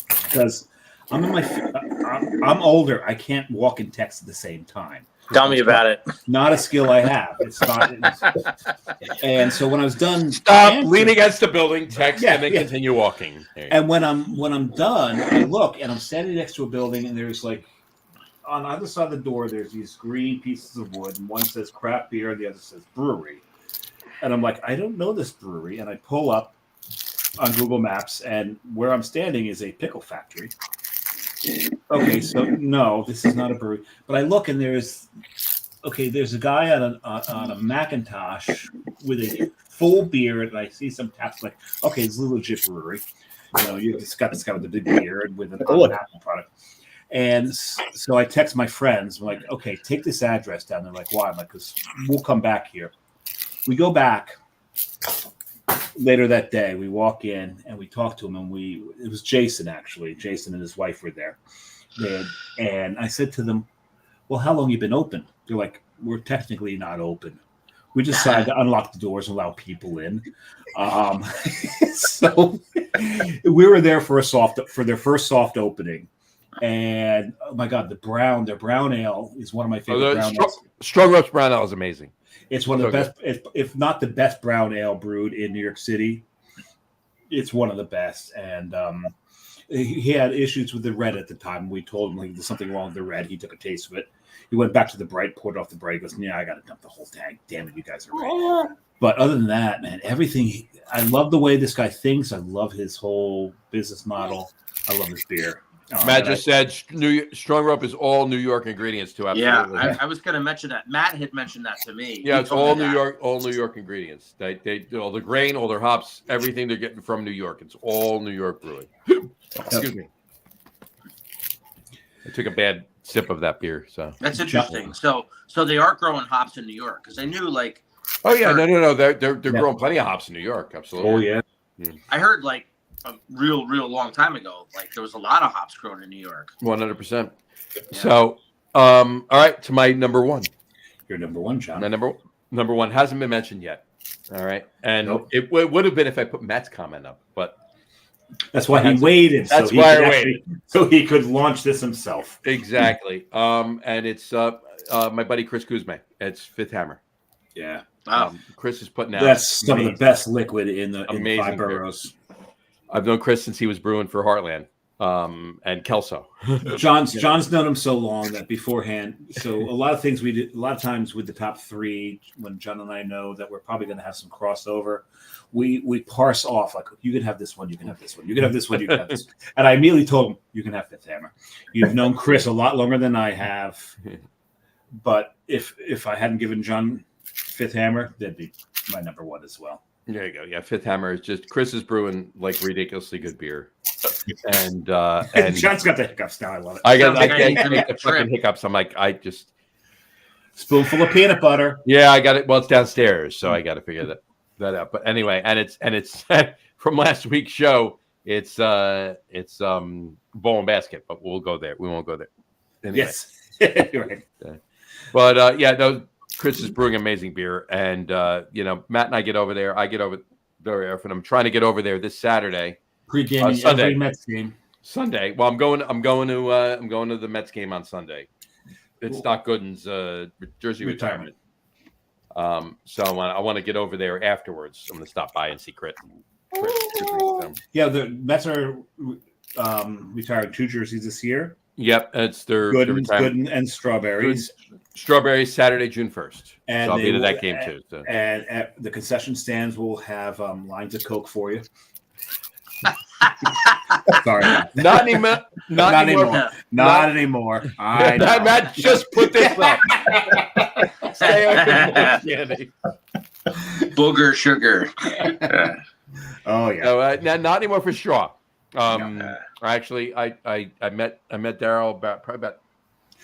because I'm older. I can't walk and text at the same time. Tell me about it. Not a skill I have. It's not. And so when I was done, stop leaning against the building, text, and then continue walking. And when I'm done, I look and I'm standing next to a building, and there's like on either side of the door, there's these green pieces of wood, and one says craft beer, and the other says brewery. And I'm like, I don't know this brewery. And I pull up on Google Maps, and where I'm standing is a pickle factory. Okay, so no, this is not a brewery. But I look, and there's a guy on a Macintosh with a full beard, and I see some taps like, okay, it's a legit brewery. You know, you just got this guy with a big beard with an Apple product. And so I text my friends. I'm like, okay, take this address down. They're like, why? I'm like, because we'll come back here. We go back later that day. We walk in and we talk to him. And it was Jason, actually. Jason and his wife were there. And I said to them, well, how long you been open? They're like, we're technically not open. We decided to unlock the doors and allow people in. So we were there for their first soft opening. And oh my God, their brown ale is one of my favorite brown ales. Strong Ropes brown ale is amazing. It's one of the best, if not the best brown ale brewed in New York City. It's one of the best. And he had issues with the red at the time. We told him there's something wrong with the red. He took a taste of it. He went back to the bright, poured it off the bright. He goes, yeah, I got to dump the whole tank. Damn it, you guys are right. But other than that, man, everything. I love the way this guy thinks. I love his whole business model. I love his beer. Matt just said Strong Rope is all New York ingredients too. Absolutely. Yeah, I was going to mention that. Matt had mentioned that to me. Yeah, it's all New York ingredients. They do all the grain, all their hops, everything they're getting from New York. It's all New York brewing. Excuse me. I took a bad sip of that beer, so that's interesting. So they are growing hops in New York because I knew like. Oh yeah, no, they're growing plenty of hops in New York. Absolutely. Oh yeah. I heard like a real long time ago, like there was a lot of hops grown in New York. 100%. So, all right, to my number one. Your number one, John. My number one hasn't been mentioned yet. All right, and it would have been if I put Matt's comment up, but that's why he waited. That's why I waited, so he could launch this himself. Exactly. And it's my buddy Chris Kuzme. It's Fifth Hammer. Yeah. Chris is putting out. That's some of the best liquid in the five boroughs. I've known Chris since he was brewing for Heartland and Kelso. John's known him so long that beforehand. So a lot of things we did, a lot of times with the top three, when John and I know that we're probably going to have some crossover, we parse off like, you can have this one, you can have this one, you can have this one, you can have this. And I immediately told him, you can have Fifth Hammer. You've known Chris a lot longer than I have, but if I hadn't given John Fifth Hammer, that'd be my number one as well. There you go. Yeah, Fifth Hammer is just Chris is brewing like ridiculously good beer, and John's got the hiccups now. I love it. I get the fucking hiccups. I'm like, I just spoonful of peanut butter. Yeah, I got it. Well, it's downstairs, so I got to figure that out. But anyway, and it's from last week's show. It's bowl and basket, but we'll go there. We won't go there. Anyway. Yes, you're right. But yeah, no. Chris is brewing amazing beer, and Matt and I get over there. I get over there, and I'm trying to get over there this Saturday. Pre-gaming Sunday. Every Mets game. Sunday. Well, I'm going to the Mets game on Sunday. It's Doc Gooden's jersey retirement. So I want to get over there afterwards. I'm going to stop by and see Chris. Yeah, the Mets are retiring 2 jerseys this year. Yep, it's their Gooden and Strawberries. Strawberries Saturday, June 1st. And so I'll be to that game too. So. And at the concession stands will have lines of Coke for you. Sorry, not anymore. Not anymore. I know. Matt just put this up. Stay away from Booger sugar. Oh yeah. No, not anymore for Straw. Actually, I met Daryl probably about.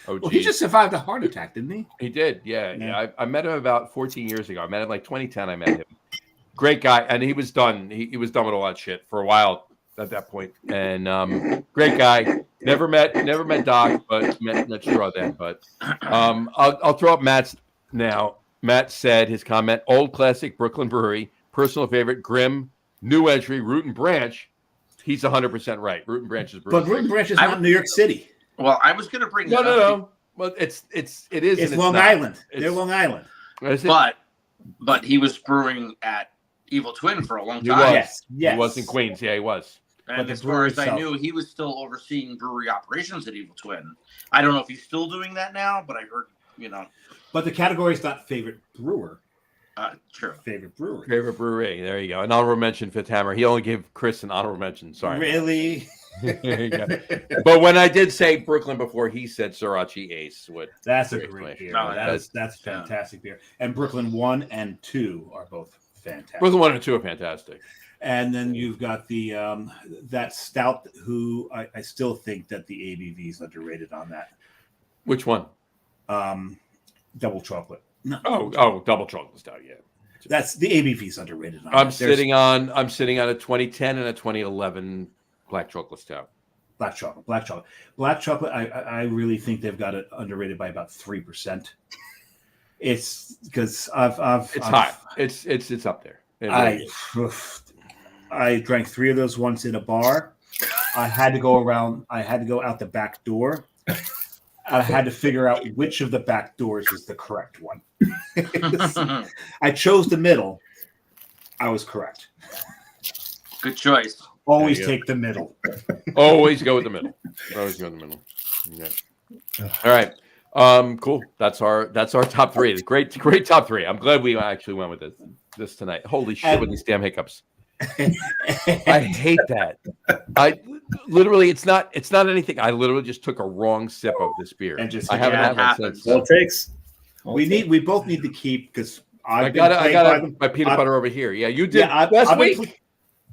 Oh, well, he just survived a heart attack, didn't he? He did, yeah. I met him about 14 years ago. I met him like 2010. I met him. Great guy, and he was done. He was done with all that shit for a while at that point. And great guy. Never met Doc, but met Straw then. But I'll throw up Matt's now. Matt said his comment: old classic Brooklyn brewery, personal favorite, Grimm, new entry, Root and Branch. He's 100% right. Root and Branch is brewing. But Root and Branch is not New York City. Well, I was going to bring no. Well, it is. It's Long Island. They're Long Island. But he was brewing at Evil Twin for a long time. Yes. He was in Queens. Yeah, he was. And as far as I knew, he was still overseeing brewery operations at Evil Twin. I don't know if he's still doing that now, but I heard, But the category is not favorite brewer. True. Favorite brewery. Favorite brewery. There you go. An honorable mention, Fifth Hammer. He only gave Chris an honorable mention. Sorry. Really? There you go. But when I did say Brooklyn before, he said Sriracha Ace. That's a Great great finish. beer. No, That's fantastic beer. And Brooklyn 1 and 2 are both fantastic. Brooklyn 1 and 2 are fantastic. And then you've got the that stout. Who I still think that the ABV is underrated on that. Which one? Double chocolate. No. Oh, double chocolate stout. Yeah. That's the ABV is underrated on I'm that. sitting on a 2010 and a 2011 black chocolate stout. Black chocolate. I really think they've got it underrated by about 3%. It's because I've hot. It's up there. I drank 3 of those once in a bar. I had to go out the back door. I had to figure out which of the back doors is the correct one. I chose the middle. I was correct. Good choice. Always take the middle. Always go with the middle. Always go in the middle. Yeah. All right. Cool. That's our top 3. Great top 3. I'm glad we actually went with this tonight. Holy shit with these damn hiccups. I hate that. I literally, it's not anything. I literally just took a wrong sip of this beer. And just I haven't had one since. All it takes. We both need to keep because I got my peanut butter over here. Yeah, you did last week.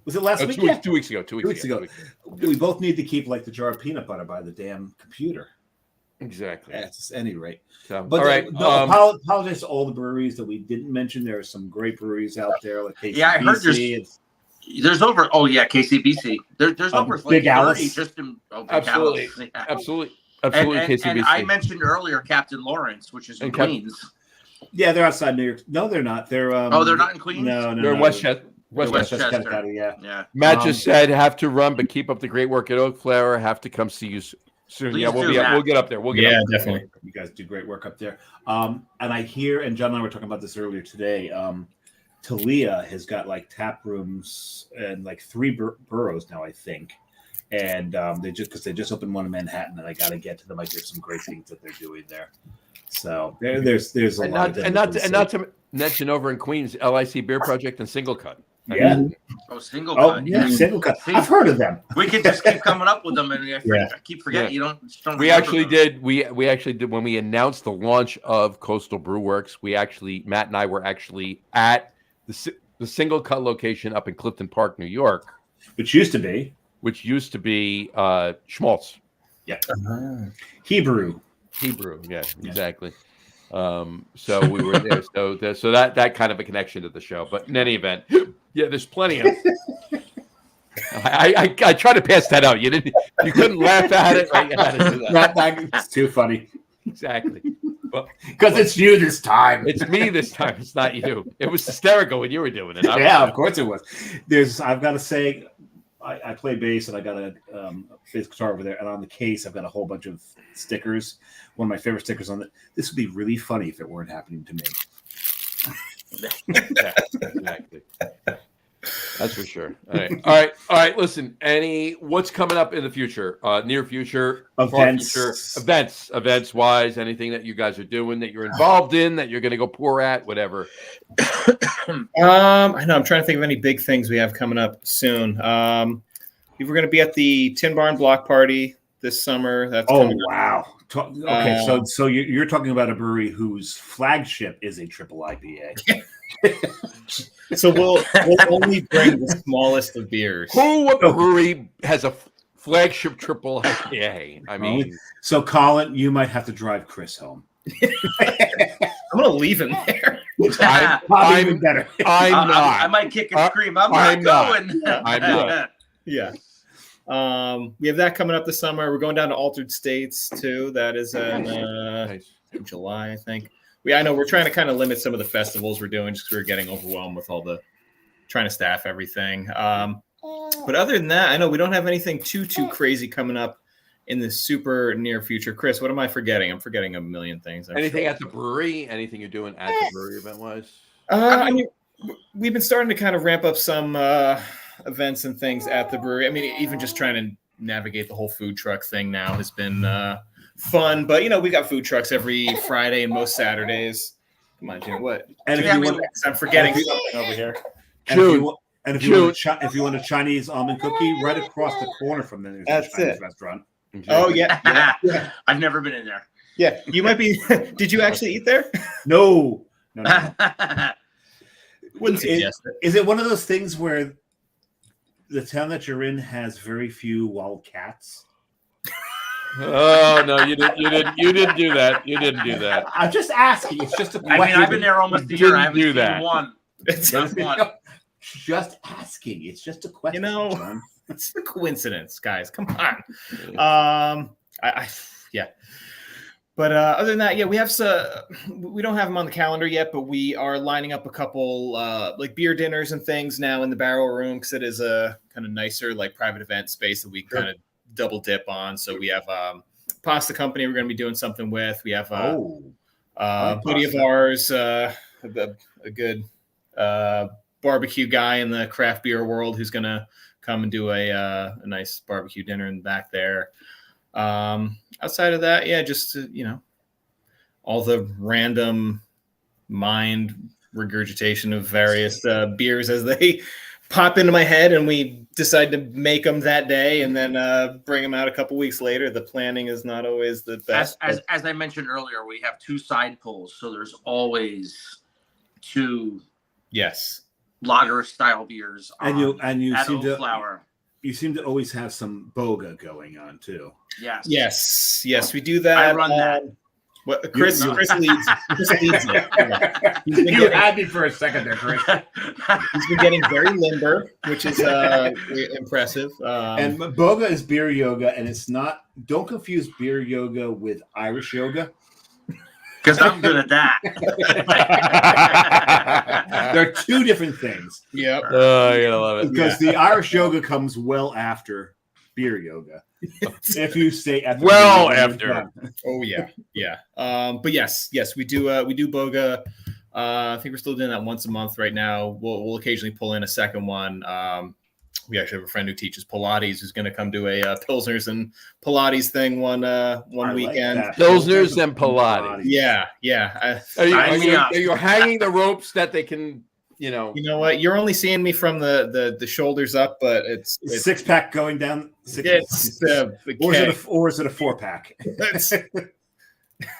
Was it last week? 2 weeks ago. 2 weeks ago. We both need to keep like the jar of peanut butter by the damn computer. Exactly. At any rate. So, But all right. apologize to all the breweries that we didn't mention. There are some great breweries out there. Like KCBC. Yeah, I heard there's over. Oh yeah, KCBC. There's over like Big 30 Alice. just in Absolutely. Alice. Yeah. Absolutely, And KCBC. I mentioned earlier Captain Lawrence, which is in Queens. Yeah, they're outside New York. No, they're not. They're they're not in Queens. No, They're in Westchester. Westchester. Yeah. Yeah. Matt just said have to run, but keep up the great work at Oakflower. Have to come see you soon. Please Yeah, do, we'll get up there. Definitely. You guys do great work up there. And I hear, and John and I were talking about this earlier today. Talia has got like tap rooms and like 3 boroughs now, I think. And they just opened one in Manhattan, and I got to get to them. Like there's some great things that they're doing there. So there's a lot of them. And not to mention over in Queens, LIC Beer Project and Single Cut. Yeah. Single cut. Yeah, Single Cut. I've heard of them. We can just keep coming up with them, and I keep forgetting. Yeah. You don't. We actually did. We actually did when we announced the launch of Coastal Brew Works. Matt and I were actually at the Single Cut location up in Clifton Park, New York, which used to be Schmaltz. Yeah. Hebrew. Yeah, exactly. So we were there. So that kind of a connection to the show. But in any event, yeah, there's plenty of. I tried to pass that out. You couldn't laugh at it. Right? You had to do that. It's too funny. Exactly. Because it's you this time. It's me this time. It's not you. It was hysterical when you were doing it. Of course it was. I've got to say, I play bass and I got a bass guitar over there, and on the case I've got a whole bunch of stickers. One of my favorite stickers on it. This would be really funny if it weren't happening to me. Yeah, exactly. That's for sure. All right. Listen, what's coming up in the future? Near future, far future, events wise, anything that you guys are doing that you're involved in that you're going to go pour at, whatever. I know. I'm trying to think of any big things we have coming up soon. We were going to be at the Tin Barn Block Party this summer. Wow. Okay, so you're talking about a brewery whose flagship is a triple IPA. So we'll only bring the smallest of beers. What brewery has a flagship triple IPA? I mean, so Colin, you might have to drive Chris home. I'm gonna leave him there. I'm even better. I'm not. I might kick and scream. I'm not going. I'm not. Yeah. We have that coming up this summer. We're going down to Altered States too. That is in July, I think. I know we're trying to kind of limit some of the festivals we're doing just because we're getting overwhelmed with all the trying to staff everything. But other than that, I know we don't have anything too crazy coming up in the super near future. Chris, what am I forgetting? I'm forgetting a million things. Anything at the brewery? Anything you're doing at the brewery event wise? I mean, we've been starting to kind of ramp up some events and things at the brewery. I mean, even just trying to navigate the whole food truck thing now has been fun. But, we got food trucks every Friday and most Saturdays. Come on, June. What? And if Yeah, you I want, mean- I'm forgetting something over here. and if you June. want, and if you want a Chinese almond cookie, right across the corner from there, there's That's a Chinese it. restaurant. Oh yeah. I've never been in there. Yeah, you might be. Did you actually eat there? No. Wouldn't suggest it. Is it one of those things where the town that you're in has very few wild cats? Oh no, you didn't do that. You didn't do that. I'm just asking. It's just a question. I mean, I've been there almost a You year. didn't I haven't do seen that. one. It's Not one. Just asking. It's just a question. John. it's a coincidence, guys. Come on. Yeah. But other than that, yeah, we don't have them on the calendar yet, but we are lining up a couple like beer dinners and things now in the Barrel Room because it is a kind of nicer like private event space that we kind of double dip on. So we have pasta company we're going to be doing something with. We have a buddy of ours, a good barbecue guy in the craft beer world who's going to come and do a nice barbecue dinner in the back there. Outside of that, yeah, just all the random mind regurgitation of various beers as they pop into my head, and we decide to make them that day, and then bring them out a couple weeks later. The planning is not always the best. As I mentioned earlier, we have 2 side pulls, so there's always 2 yes, lager style beers. And you at seem to Oakflower. you seem to always have some boga going on too. Yes. we do that. I run that. What Chris leads it. Yeah. You had me for a second there, Chris. He's been getting very limber, which is impressive. And boga is beer yoga, and it's not. Don't confuse beer yoga with Irish yoga. Because I'm good at that. They're 2 different things. Yep. Oh, you're gonna love it. Because the Irish yoga comes well after beer yoga. If you stay at the Well beer yoga, after. you're done. Oh yeah. But yes, we do boga. I think we're still doing that once a month right now. We'll occasionally pull in a second one. We actually have a friend who teaches Pilates who's going to come do a Pilsners and Pilates thing one I weekend. like that. Pilsners and Pilates. Yeah. Are Sign me up. you hanging the ropes that they can, You know what? You're only seeing me from the shoulders up, but it's 6-pack going down. Or is it a 4-pack?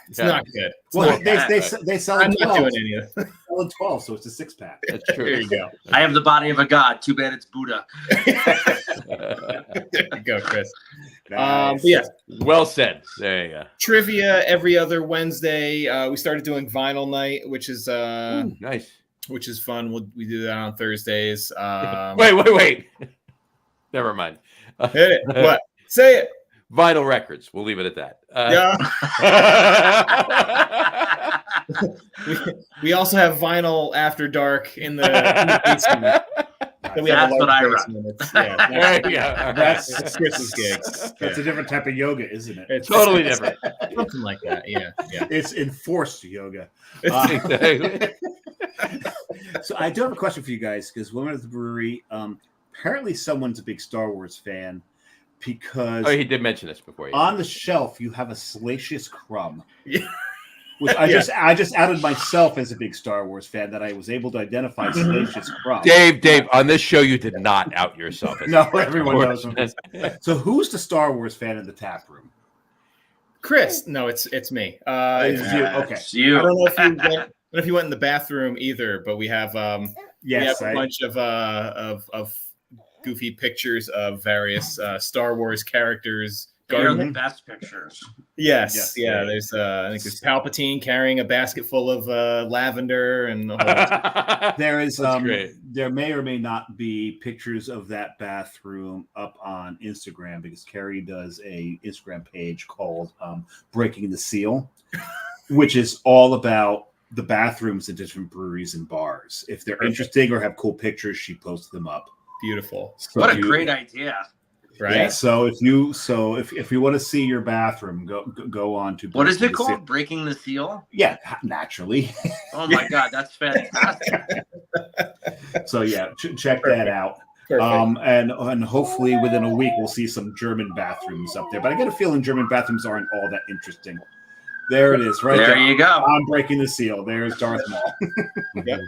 It's not good. Well, they sell I'm in not 12. doing any of it. Sell in 12, so it's a 6-pack. That's true. There you go. I have the body of a god. Too bad it's Buddha. There you go, Chris. Nice. But yeah, Well said. There you go. trivia every other Wednesday. We started doing vinyl night, which is Ooh, nice. which is fun. We do that on Thursdays. Wait. Never mind. Hit it. What? Say it. Vinyl records. We'll leave it at that. We also have vinyl after dark in the basement. So we have That's a what large I run. basement. It's- There you go. That's Chris's gigs. That's a different type of yoga, isn't it? It's Totally different. Something like that. Yeah. It's enforced yoga. Exactly. So I do have a question for you guys because when we're at the brewery, apparently someone's a big Star Wars fan because Oh, he did mention this before. Yeah. on the shelf you have a Salacious Crumb. Yeah. Which I just outed myself as a big Star Wars fan that I was able to identify Salacious Crumb. Dave, on this show, you did not out yourself. as No, a Star everyone Wars knows fan. So who's the Star Wars fan in the tap room? Chris. No, it's me. It's you. Okay. It's you. I don't know if you went in the bathroom either, but we have Yes, we have a bunch of goofy pictures of various Star Wars characters. They're the best pictures. Yes, Yes. yeah. There's I think there's Palpatine carrying a basket full of lavender and the whole there is That's great. there may or may not be pictures of that bathroom up on Instagram because Carrie does a Instagram page called Breaking the Seal, which is all about the bathrooms in different breweries and bars. If they're interesting or have cool pictures, she posts them up. beautiful, So What a you- great idea. right? Yeah, so if you want to see your bathroom, go on to What is Breaking it the Seal. called? Breaking the Seal? Yeah, naturally. Oh my God, that's fantastic. So yeah, check that out. Perfect. And hopefully within a week we'll see some German bathrooms up there. But I get a feeling German bathrooms aren't all that interesting. There it is, right There there. you go. I'm breaking the seal. There's Darth Maul. Yep.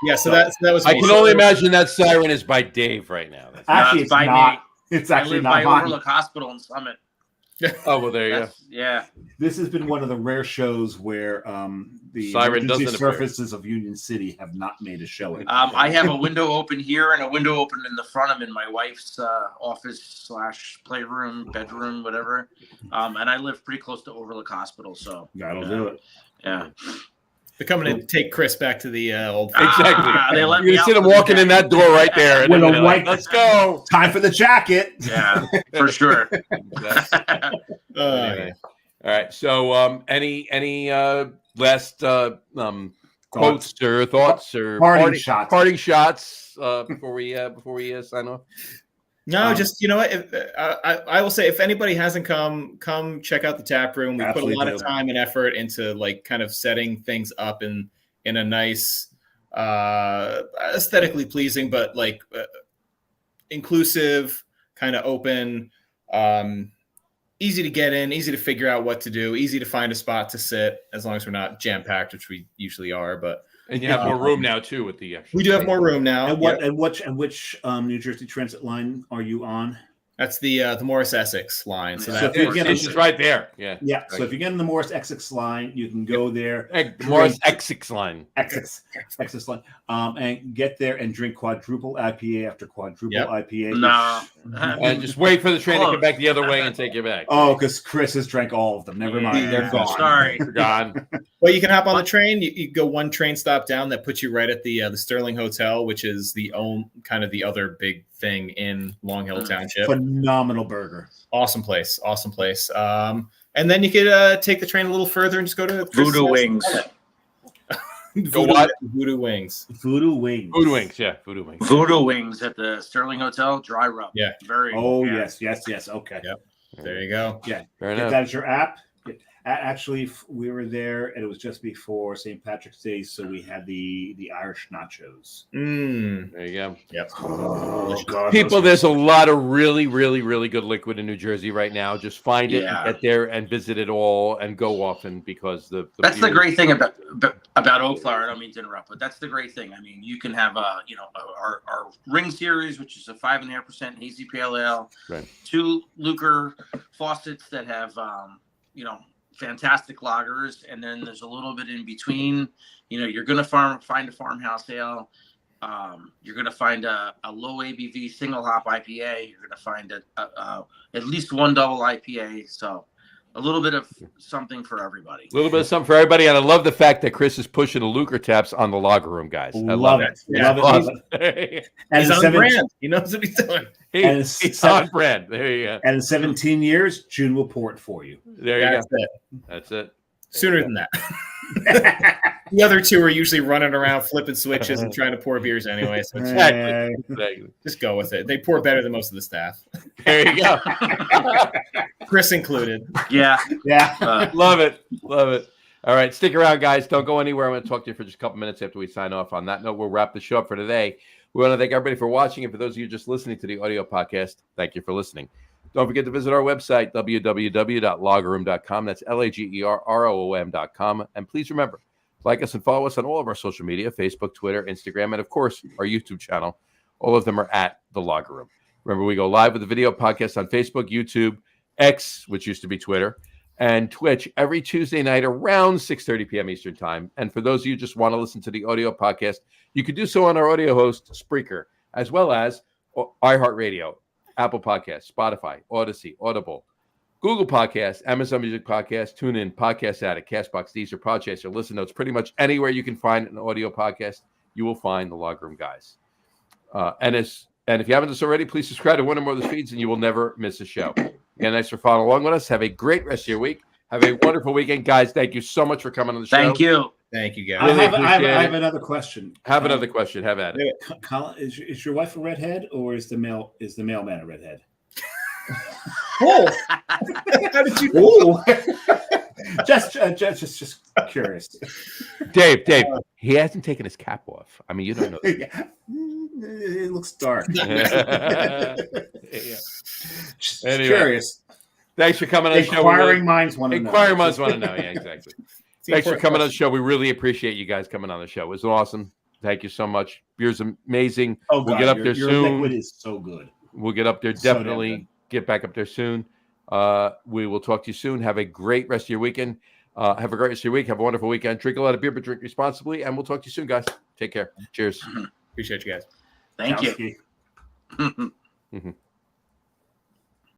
Yeah. So that was. I me. can So- only imagine that siren is by Dave right now. Actually, it's it's by not. me. It's I actually live not by mine. Overlook Hospital in Summit. Oh well, there you go. Yeah. This has been one of the rare shows where the Siren emergency doesn't appear. surfaces of Union City have not made a showing. I have a window open here and a window open in the front. I'm in my wife's office / playroom, bedroom, whatever. And I live pretty close to Overlook Hospital, so That'll do it. yeah. They're coming to take Chris back to the old. Exactly. They let You're me gonna out see them for the walking in day. that door right there. And With then a they're like, white- let's go. Time for the jacket. Yeah, for sure. Anyway. All right. So, any last quotes or thoughts or Parting shots. Parting shots before we sign off. No, just you know what? I will say if anybody hasn't come check out the tap room. We put a Absolutely lot of do. time and effort into like kind of setting things up in a nice, aesthetically pleasing, but like inclusive, kind of open, easy to get in, easy to figure out what to do, easy to find a spot to sit as long as we're not jam packed, which we usually are. But And you have more room now too with the. we do have more room now. And what Yep. and which New Jersey Transit line are you on? That's the Morris Essex line. So Yeah. that So if you Yeah, get station's right there. Yeah. Yeah. So if you get in the Morris Essex line, you can go there. Morris Essex line. Essex line, and get there and drink quadruple IPA after quadruple Yep. IPA. No. And just wait for the train to come Close. back the other way and take you back. Oh, because Chris has drank all of them. Never mind, they're Yeah. gone. Sorry. They're gone. Well, you can hop on the train. You go one train stop down that puts you right at the Sterling Hotel, which is the other big thing in Long Hill Township. Phenomenal burger. Awesome place. And then you could take the train a little further and just go to Voodoo Wings. Voodoo, what? Voodoo Wings. Voodoo wings. Voodoo wings. Yeah. Voodoo wings. Voodoo Wings at the Sterling Hotel, dry rub. Yeah. Very. Oh yeah. yes. Okay. Yep. There you go. Yeah. Fair Get enough. that as your app. Actually, we were there, and it was just before St. Patrick's Day, so we had the Irish nachos. There you go. Yep. Oh God, People, there's a lot of really, really, really good liquid in New Jersey right now. Just find it, Yeah. and get there, and visit it all, and go often because That's the beer- great thing about Oakflower. I don't mean to interrupt, but that's the great thing. I mean, you can have our Ring Series, which is a 5.5% hazy pale ale, Right. 2 Lucre faucets that have fantastic lagers, and then there's a little bit in between. You're gonna find a farmhouse ale. You're gonna find a low ABV single hop IPA. You're gonna find at least one double IPA. So a little bit of something for everybody. A little bit of something for everybody, and I love the fact that Chris is pushing the Lucre taps on the lager room, guys. I love it. Yeah. Love it. Awesome. And He's in on 17 brand. He knows what he's doing. And He's it's on brand. There you go. and in 17 years, June will pour it for you. There you That's go. it. That's it. Sooner than that. The other two are usually running around flipping switches and trying to pour beers anyway. So it's- Exactly. Exactly. just go with it. They pour better than most of the staff, There you go. Chris included. Yeah. Yeah. Love it. Love it. All right. Stick around, guys. Don't go anywhere. I'm going to talk to you for just a couple minutes after we sign off. On that note, we'll wrap the show up for today. We want to thank everybody for watching. And for those of you just listening to the audio podcast, thank you for listening. Don't forget to visit our website, www.lagerroom.com. That's LAGERROOM.com. And please remember, like us and follow us on all of our social media, Facebook, Twitter, Instagram, and of course, our YouTube channel. All of them are at The Lager Room. Remember, we go live with the video podcast on Facebook, YouTube, X, which used to be Twitter, and Twitch every Tuesday night around 6:30 p.m. Eastern Time. And for those of you who just want to listen to the audio podcast, you can do so on our audio host, Spreaker, as well as iHeartRadio, Apple Podcasts, Spotify, Odyssey, Audible, Google Podcasts, Amazon Music Podcasts, TuneIn, Podcast Addict, CastBox, Deezer, Podchaser, Listen Notes. Pretty much anywhere you can find an audio podcast, you will find the Lager Room guys. And if you haven't done this already, please subscribe to one or more of the feeds, and you will never miss a show. Again, thanks for following along with us. Have a great rest of your week. Have a wonderful weekend, guys. Thank you so much for coming on the show. Thank you. Thank you, I guys. Really have, I appreciate have it. another question. Have another question. Have at it. Colin, is your wife a redhead, or is the mailman a redhead? Oh, how did you? Oh, just curious. Dave, he hasn't taken his cap off. I mean, you don't know. It looks dark. Yeah. Just Anyway. curious. Thanks for coming on the show. Inquiring minds want to know. Inquiring minds want to know. Yeah, exactly. It's the Thanks for important coming on the question. show. We really appreciate you guys coming on the show. It was awesome. Thank you so much. Beer's amazing. Oh, We'll God, get up your, there your soon. liquid is so good. We'll get up there. So damn Definitely good. get back up there soon. We will talk to you soon. Have a great rest of your weekend. Have a great rest of your week. Have a wonderful weekend. Drink a lot of beer, but drink responsibly. And we'll talk to you soon, guys. Take care. Cheers. Appreciate you guys. Thank you. Kowski. Mhm.